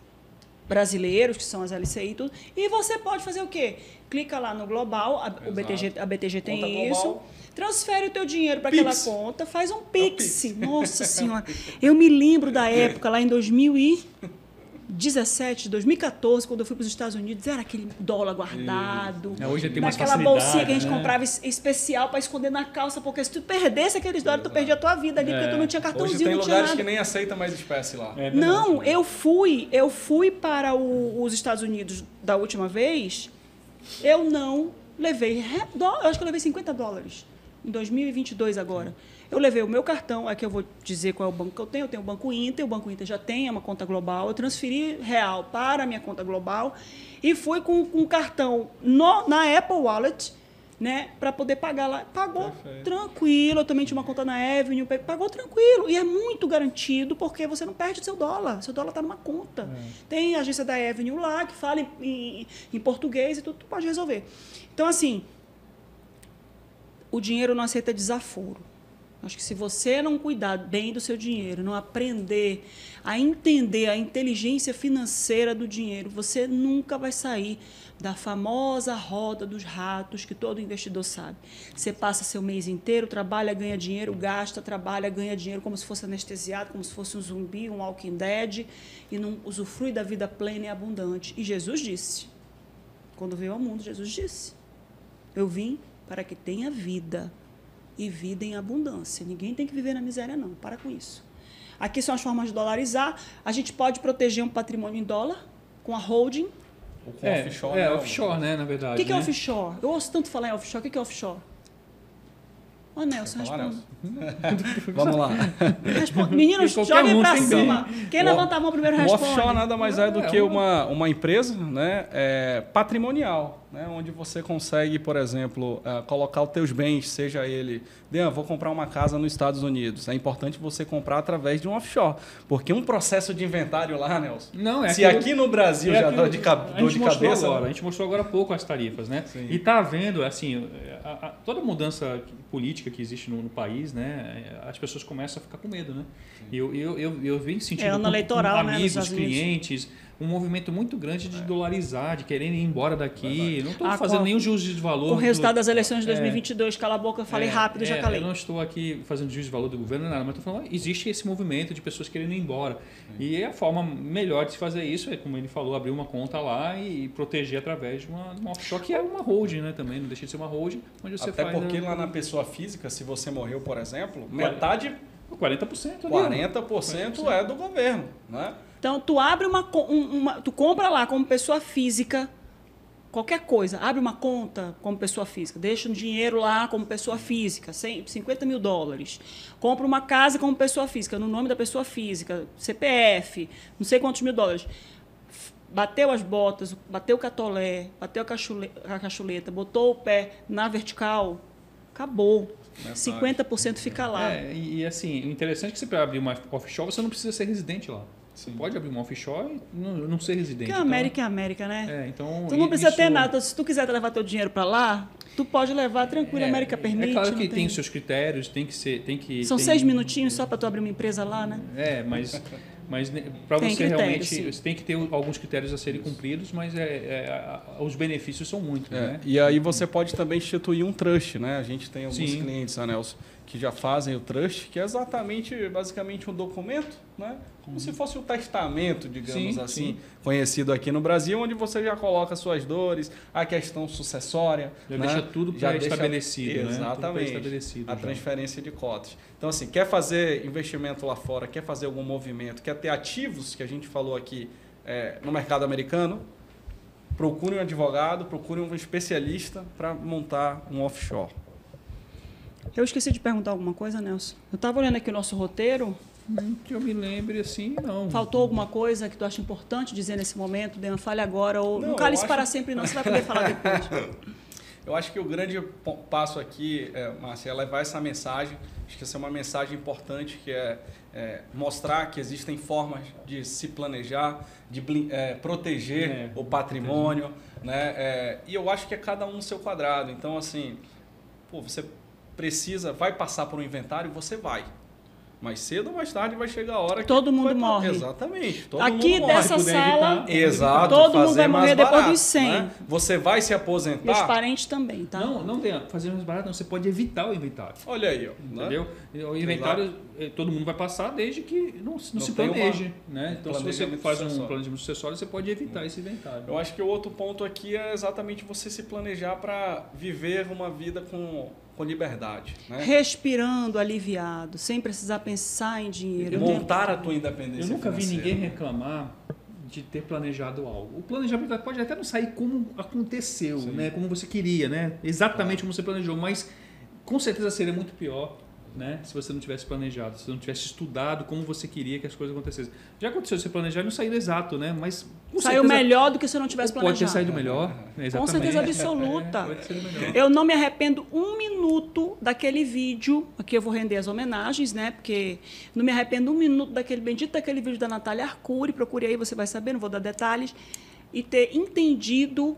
brasileiros, que são as LCI e tudo. E você pode fazer o quê? Clica lá no Global, a BTG tem Conta isso. global. Transfere o teu dinheiro para aquela Pix. conta, faz um Pix. Nossa Senhora. Eu me lembro da época, lá em 2017, 2014, quando eu fui para os Estados Unidos, era aquele dólar guardado. Hoje tem mais daquela facilidade, bolsinha que a gente né? comprava especial para esconder na calça, porque se tu perdesse aqueles dólares, tu perdia a tua vida ali, porque tu não tinha Hoje cartãozinho, tem não tinha lugares nada. que nem aceita mais espécie lá. É verdade. Não, eu fui para os Estados Unidos da última vez, eu não levei, eu acho que eu levei $50 em 2022 agora. Eu levei o meu cartão, aqui eu vou dizer qual é o banco que eu tenho o Banco Inter, o Banco Inter já tem uma conta global, eu transferi real para a minha conta global e fui com o cartão na Apple Wallet, né, para poder pagar lá. Pagou tranquilo, eu também tinha uma conta na Avenue, pagou tranquilo. E é muito garantido, porque você não perde o seu dólar está numa conta. Tem a agência da Avenue lá, que fala em português e tudo, tu pode resolver. Então, assim, o dinheiro não aceita desaforo. Acho que se você não cuidar bem do seu dinheiro, não aprender a entender a inteligência financeira do dinheiro, você nunca vai sair da famosa roda dos ratos que todo investidor sabe. Você passa seu mês inteiro, trabalha, ganha dinheiro, gasta, trabalha, ganha dinheiro como se fosse anestesiado, como se fosse um zumbi, um Walking Dead, e não usufrui da vida plena e abundante. E Jesus disse, quando veio ao mundo, Jesus disse, eu vim para que tenha vida e vida em abundância. Ninguém tem que viver na miséria, não. Para com isso. Aqui são as formas de dolarizar. A gente pode proteger um patrimônio em dólar com a holding. Ou com offshore. Offshore, né, na verdade. O que é né? offshore? Eu ouço tanto falar em offshore. O que é offshore? Ô, Nelson, Falar, responde. Nelson? Vamos lá. Responde. Meninos, Qualquer joguem um para tem cima. Quem levanta a mão primeiro O responde. offshore nada mais é do que uma empresa, né, patrimonial, né, onde você consegue, por exemplo, colocar os teus bens, seja ele... vou comprar uma casa nos Estados Unidos. É importante você comprar através de um offshore. Porque um processo de inventário lá, Nelson, Não, se aqui no Brasil já dá de cabeça... Agora, a gente mostrou agora há pouco as tarifas, né? Sim. E está havendo, assim, toda mudança política que existe no país, né? As pessoas começam a ficar com medo, né? Eu venho sentindo ano eleitoral, né, nos amigos, Estados Unidos. clientes, um movimento muito grande de dolarizar, de quererem ir embora daqui. Não estou Ah, fazendo nenhum juízo de valor. Com o resultado das eleições de 2022, cala a boca, eu falei rápido, já calei. Eu não estou aqui fazendo juízo de valor do governo, nada, mas estou falando, existe esse movimento de pessoas querendo ir embora. E a forma melhor de se fazer isso é, como ele falou, abrir uma conta lá e proteger através de uma offshore, que é uma holding, né, também, não deixa de ser uma holding, onde você Até faz... porque lá na pessoa física, se você morreu, por exemplo, metade... 40% ali. 40% é do governo, né? Então, tu compra lá como pessoa física, qualquer coisa, abre uma conta como pessoa física, deixa um dinheiro lá como pessoa física, $50 mil. Compra uma casa como pessoa física, no nome da pessoa física, CPF, não sei quantos mil dólares. Bateu as botas, bateu o catolé, bateu a cacholeta, botou o pé na vertical, acabou. 50% fica lá. E assim, o interessante é que você para abrir uma offshore, você não precisa ser residente lá. Você pode abrir uma offshore e não ser residente. Porque a América é a América, né? Então, tu não precisa ter nada. Se tu quiser levar teu dinheiro para lá, tu pode levar tranquilo, a América permite. É claro que tem os seus critérios, tem que ser... São 6 minutinhos só para tu abrir uma empresa lá, né? Mas para você critério, realmente... sim. Você tem que ter alguns critérios a serem cumpridos, mas os benefícios são muitos, né? E aí você pode também instituir um trust, né? A gente tem alguns clientes, Nelson, que já fazem o trust, que é basicamente um documento, né? Como se fosse um testamento, digamos assim, conhecido aqui no Brasil, onde você já coloca suas dores, a questão sucessória. Já deixa tudo pré-estabelecido, né? Exatamente. A transferência de cotas. Então, assim, quer fazer investimento lá fora, quer fazer algum movimento, quer ter ativos, que a gente falou aqui no mercado americano, procure um advogado, procure um especialista para montar um offshore. Eu esqueci de perguntar alguma coisa, Nelson. Eu estava olhando aqui o nosso roteiro. Que eu me lembre assim, não. Faltou alguma coisa que tu acha importante dizer nesse momento? Dê uma falha agora ou não cale-se para sempre, não. Você vai poder falar depois. Eu acho que o grande passo aqui, Márcia, é levar essa mensagem. Acho que essa é uma mensagem importante, que é mostrar que existem formas de se planejar, de proteger o patrimônio, né? E eu acho que é cada um no seu quadrado. Então, assim, você vai passar por um inventário, você vai. Mais cedo ou mais tarde vai chegar a hora que todo mundo morre. Exatamente. Todo aqui mundo morre. dessa sala, exato, todo mundo vai morrer depois dos 100. Né? Você vai se aposentar. E os parentes também, tá? Não tem fazer mais barato, não. Você pode evitar o inventário. Olha aí, ó. Entendeu? Né? O inventário, todo mundo vai passar desde que não se planeje. Né? Então, se você faz um planejamento sucessório, você pode evitar esse inventário. Eu acho que o outro ponto aqui é exatamente você se planejar para viver uma vida com liberdade. Né? Respirando, aliviado, sem precisar pensar em dinheiro. Montar a tua independência Eu nunca financeira. vi ninguém reclamar de ter planejado algo. O planejamento pode até não sair como aconteceu, né? Como você queria, né? Exatamente como você planejou, mas com certeza seria muito pior, né? Se você não tivesse planejado, se você não tivesse estudado como você queria que as coisas acontecessem. Já aconteceu você planejar e não saiu exato, né? Mas saiu melhor do que se não tivesse planejado. Pode ter saído melhor. Com certeza absoluta. Pode ser melhor. Eu não me arrependo um minuto daquele vídeo. Aqui eu vou render as homenagens, né? Porque não me arrependo um minuto daquele vídeo da Natália Arcuri. Procure aí, você vai saber, não vou dar detalhes. E ter entendido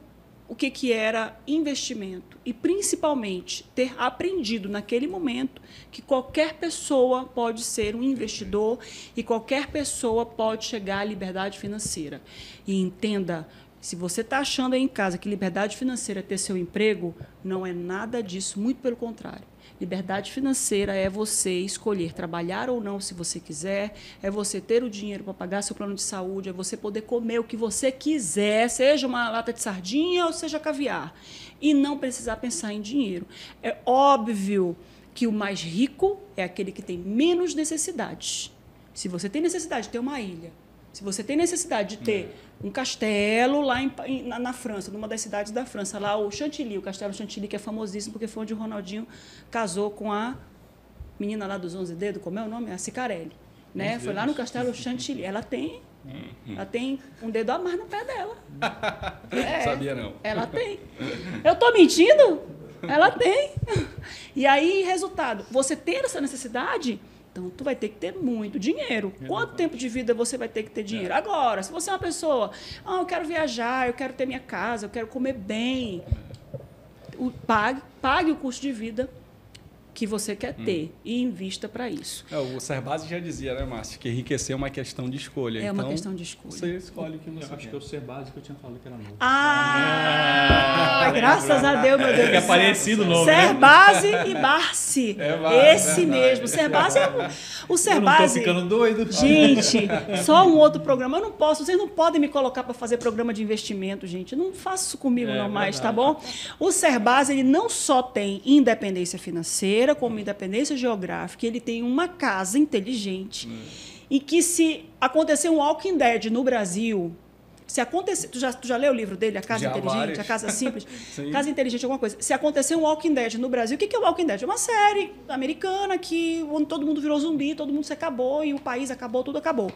o que era investimento e, principalmente, ter aprendido naquele momento que qualquer pessoa pode ser um investidor e qualquer pessoa pode chegar à liberdade financeira. E entenda, se você está achando aí em casa que liberdade financeira é ter seu emprego, não é nada disso, muito pelo contrário. Liberdade financeira é você escolher trabalhar ou não se você quiser, é você ter o dinheiro para pagar seu plano de saúde, é você poder comer o que você quiser, seja uma lata de sardinha ou seja caviar, e não precisar pensar em dinheiro. É óbvio que o mais rico é aquele que tem menos necessidades. Se você tem necessidade de ter uma ilha, se você tem necessidade de ter um castelo lá na França, numa das cidades da França, lá o Chantilly, o Castelo Chantilly, que é famosíssimo porque foi onde o Ronaldinho casou com a menina lá dos 11 dedos, como é o nome? A Cicarelli. Né? Foi lá no Castelo Chantilly. Ela tem um dedo a mais no pé dela. Sabia não. Ela tem. Eu estou mentindo? Ela tem. E aí, resultado, você ter essa necessidade... Então, tu vai ter que ter muito dinheiro. Quanto tempo de vida você vai ter que ter dinheiro? Agora, se você é uma pessoa, eu quero viajar, eu quero ter minha casa, eu quero comer bem, pague o custo de vida que você quer ter e invista para isso. O Serbasi já dizia, né, Márcio, que enriquecer é uma questão de escolha. É uma questão de escolha. Você escolhe o que você quer. Acho que é o Serbasi que eu tinha falado que era novo. Graças a Deus, meu Deus do céu. É parecido o nome, Serbasi e Barsi. Esse mesmo. O Serbasi o Serbasi. Eu não tô ficando doido. Gente, só um outro programa. Eu não posso, vocês não podem me colocar para fazer programa de investimento, gente. Não faça isso comigo não mais, tá bom? O Serbasi, ele não só tem independência financeira, como independência geográfica, ele tem uma casa inteligente em que se acontecer um Walking Dead no Brasil, se acontecer, tu já leu o livro dele, A Casa Inteligente, várias. A Casa Simples? Casa Inteligente, alguma coisa. Se acontecer um Walking Dead no Brasil, o que é o Walking Dead? É uma série americana onde todo mundo virou zumbi, todo mundo se acabou e o país acabou, tudo acabou.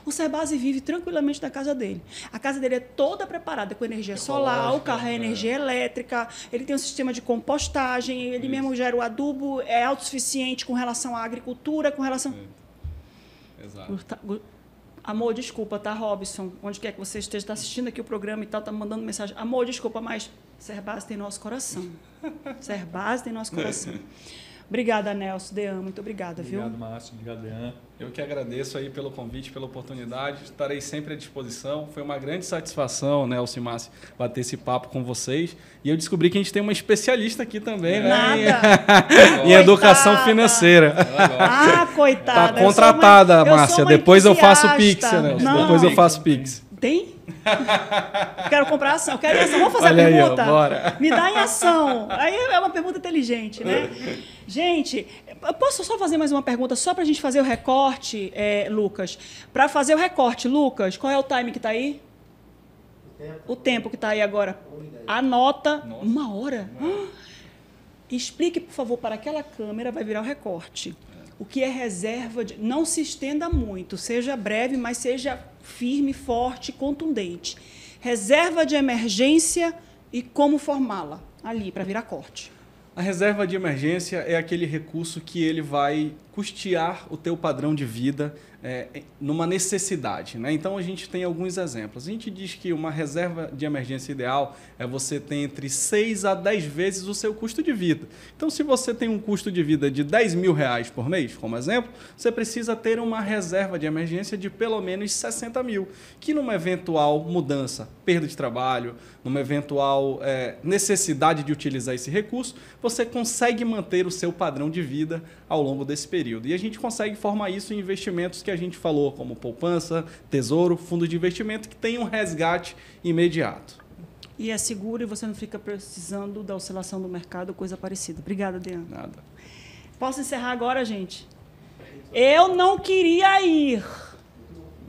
O Cerbasi vive tranquilamente na casa dele. A casa dele é toda preparada com energia solar, o carro é energia elétrica, ele tem um sistema de compostagem, ele mesmo gera o adubo, é autossuficiente com relação à agricultura, com relação... Exato. Amor, desculpa, tá, Robson? Onde quer que você esteja, está assistindo aqui o programa e tal, tá me mandando mensagem. Amor, desculpa, mas Cerbasi tem nosso coração. Cerbasi tem nosso coração. Obrigada, Nelson, Dean, muito obrigada, viu? Obrigado, Márcio, obrigado, Dean. Eu que agradeço aí pelo convite, pela oportunidade. Estarei sempre à disposição. Foi uma grande satisfação, Nelson e Márcio, bater esse papo com vocês. E eu descobri que a gente tem uma especialista aqui também, né? Nada. Em educação financeira. Ah, coitada. Tá contratada, Márcia. Depois eu faço Pix, entusiasta. Nelson. Não. Depois eu faço Pix. Tem? Quero comprar ação. Quero em ação. Vamos fazer Olha a aí, pergunta? ó, bora. Me dá em ação. Aí é uma pergunta inteligente, né? Gente, eu posso só fazer mais uma pergunta só para a gente fazer o recorte, Lucas? Para fazer o recorte, Lucas, qual é o time que está aí? O tempo que está aí agora. Anota. Nossa. 1 hora. Explique, por favor, para aquela câmera, vai virar o recorte. O que é reserva de... Não se estenda muito, seja breve, mas seja firme, forte, contundente. Reserva de emergência e como formá-la. Ali, para virar corte. A reserva de emergência é aquele recurso que ele vai custear o teu padrão de vida numa necessidade, né? Então, a gente tem alguns exemplos. A gente diz que uma reserva de emergência ideal é você ter entre 6 a 10 vezes o seu custo de vida. Então, se você tem um custo de vida de R$10.000 por mês, como exemplo, você precisa ter uma reserva de emergência de pelo menos 60 mil, que numa eventual mudança, perda de trabalho, numa eventual necessidade de utilizar esse recurso, você consegue manter o seu padrão de vida ao longo desse período. E a gente consegue formar isso em investimentos que a gente falou, como poupança, tesouro, fundo de investimento, que tem um resgate imediato. E é seguro e você não fica precisando da oscilação do mercado, coisa parecida. Obrigada, Dean. Nada. Posso encerrar agora, gente? Eu não queria ir,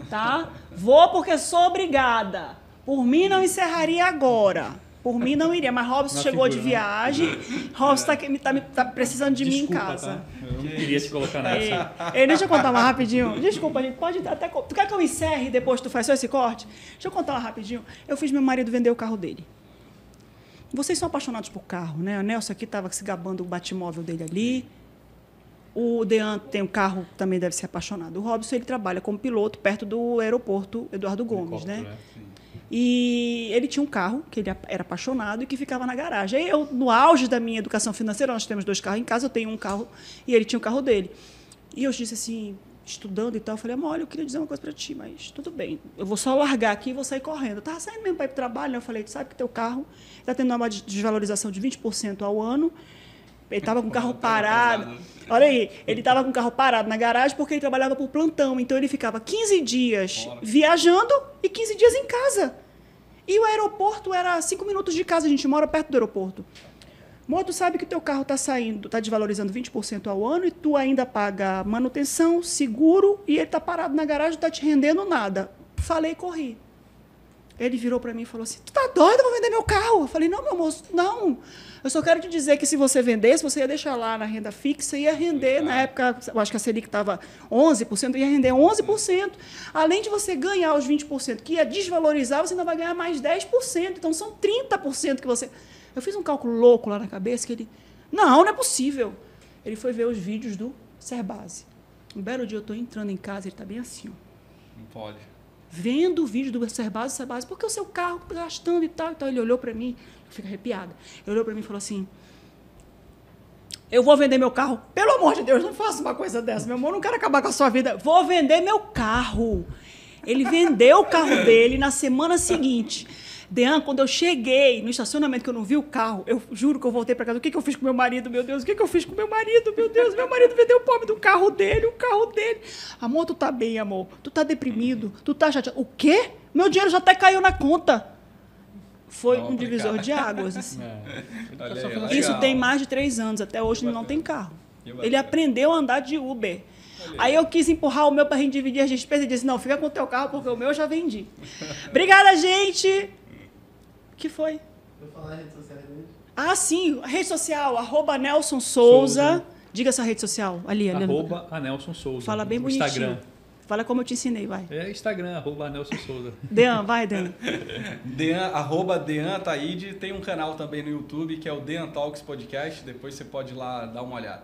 tá? Vou porque sou obrigada. Por mim, não encerraria agora. Por mim, não iria. Mas Robson chegou de viagem. Robson tá precisando de mim em casa. Tá? Eu não queria te colocar nessa. Deixa eu contar uma rapidinho. Desculpa, gente. Pode até... Tu quer que eu encerre e depois tu faz só esse corte? Deixa eu contar uma rapidinho. Eu fiz meu marido vender o carro dele. Vocês são apaixonados por carro, né? O Nelson aqui estava se gabando o batimóvel dele ali. O Dean tem um carro, também deve ser apaixonado. O Robson, ele trabalha como piloto perto do aeroporto Eduardo Gomes, né? E ele tinha um carro que ele era apaixonado e que ficava na garagem. Aí eu, no auge da minha educação financeira, nós temos 2 carros em casa, eu tenho um carro e ele tinha o carro dele. E eu disse assim, estudando e tal, eu falei, amor, olha, eu queria dizer uma coisa para ti, mas tudo bem, eu vou só largar aqui e vou sair correndo. Eu estava saindo mesmo para ir para o trabalho, né? Eu falei, tu sabe que teu carro está tendo uma desvalorização de 20% ao ano. Ele estava com o carro parado. Olha aí, ele estava com o carro parado na garagem porque ele trabalhava por plantão. Então, ele ficava 15 dias viajando e 15 dias em casa. E o aeroporto era 5 minutos de casa. A gente mora perto do aeroporto. Amor, tu sabe que o teu carro está saindo, está desvalorizando 20% ao ano e tu ainda paga manutenção, seguro e ele está parado na garagem, não está te rendendo nada. Falei e corri. Ele virou para mim e falou assim, tu tá doido, eu vou vender meu carro? Eu falei, não, meu moço, não. Eu só quero te dizer que se você vendesse, você ia deixar lá na renda fixa, ia render, na época, eu acho que a Selic estava 11%, ia render 11%. Além de você ganhar os 20%, que ia desvalorizar, você ainda vai ganhar mais 10%. Então, são 30% que você... Eu fiz um cálculo louco lá na cabeça, que ele... Não é possível. Ele foi ver os vídeos do Cerbasi. Um belo dia eu estou entrando em casa, ele está bem assim, ó. Não pode. Vendo o vídeo do Cerbasi, porque o seu carro está gastando e tal. Então, ele olhou para mim, fica arrepiada. Ele olhou para mim e falou assim, eu vou vender meu carro. Pelo amor de Deus, não faça uma coisa dessa, meu amor, não quero acabar com a sua vida. Vou vender meu carro. Ele vendeu o carro dele na semana seguinte. Dean, quando eu cheguei no estacionamento, que eu não vi o carro, eu juro que eu voltei para casa. O que eu fiz com meu marido, meu Deus? O que eu fiz com meu marido, meu Deus? Meu marido vendeu o pobre do carro dele, o carro dele. Amor, tu tá bem, amor. Tu tá deprimido, tu tá chateado. O quê? Meu dinheiro já até caiu na conta. Foi um divisor de águas. Assim. Olha aí, Isso tem mais de 3 anos. Até hoje ele não tem carro. Ele aprendeu a andar de Uber. Aí eu quis empurrar o meu para a gente dividir as despesas e disse, não, fica com o teu carro porque o meu eu já vendi. Obrigada, gente. O que foi? Vou falar a rede social dele. Ah, sim, a rede social, @NelsonSouza. Diga essa rede social, ali. @Nelson Souza. Fala bem bonitinho. Instagram. Fala como eu te ensinei, vai. É Instagram, @Nelson Souza. Dean, vai, Dean. Dean Taide, tem um canal também no YouTube que é o Dean Talks Podcast, depois você pode ir lá dar uma olhada.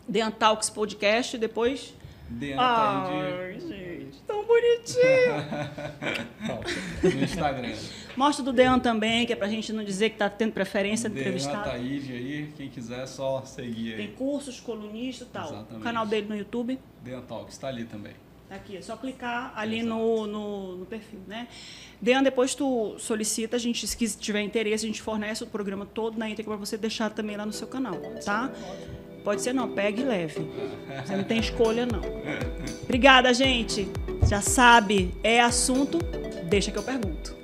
Dean Talks Podcast, depois... Dean Ai, Taide gente, tão bonitinho. no Instagram. Mostra do Dean também, que é pra gente não dizer que tá tendo preferência de Dean entrevistado. Taide aí, quem quiser é só seguir Tem aí. cursos, colunista e tal. Exatamente. O canal dele no YouTube. Dean Talks, tá ali também. Aqui, é só clicar ali no perfil, né? Dean, depois tu solicita, a gente, se tiver interesse, a gente fornece o programa todo na íntegra para você deixar também lá no seu canal, tá? Pode ser não, pegue e leve. Você não tem escolha, não. Obrigada, gente. Já sabe, é assunto, deixa que eu pergunto.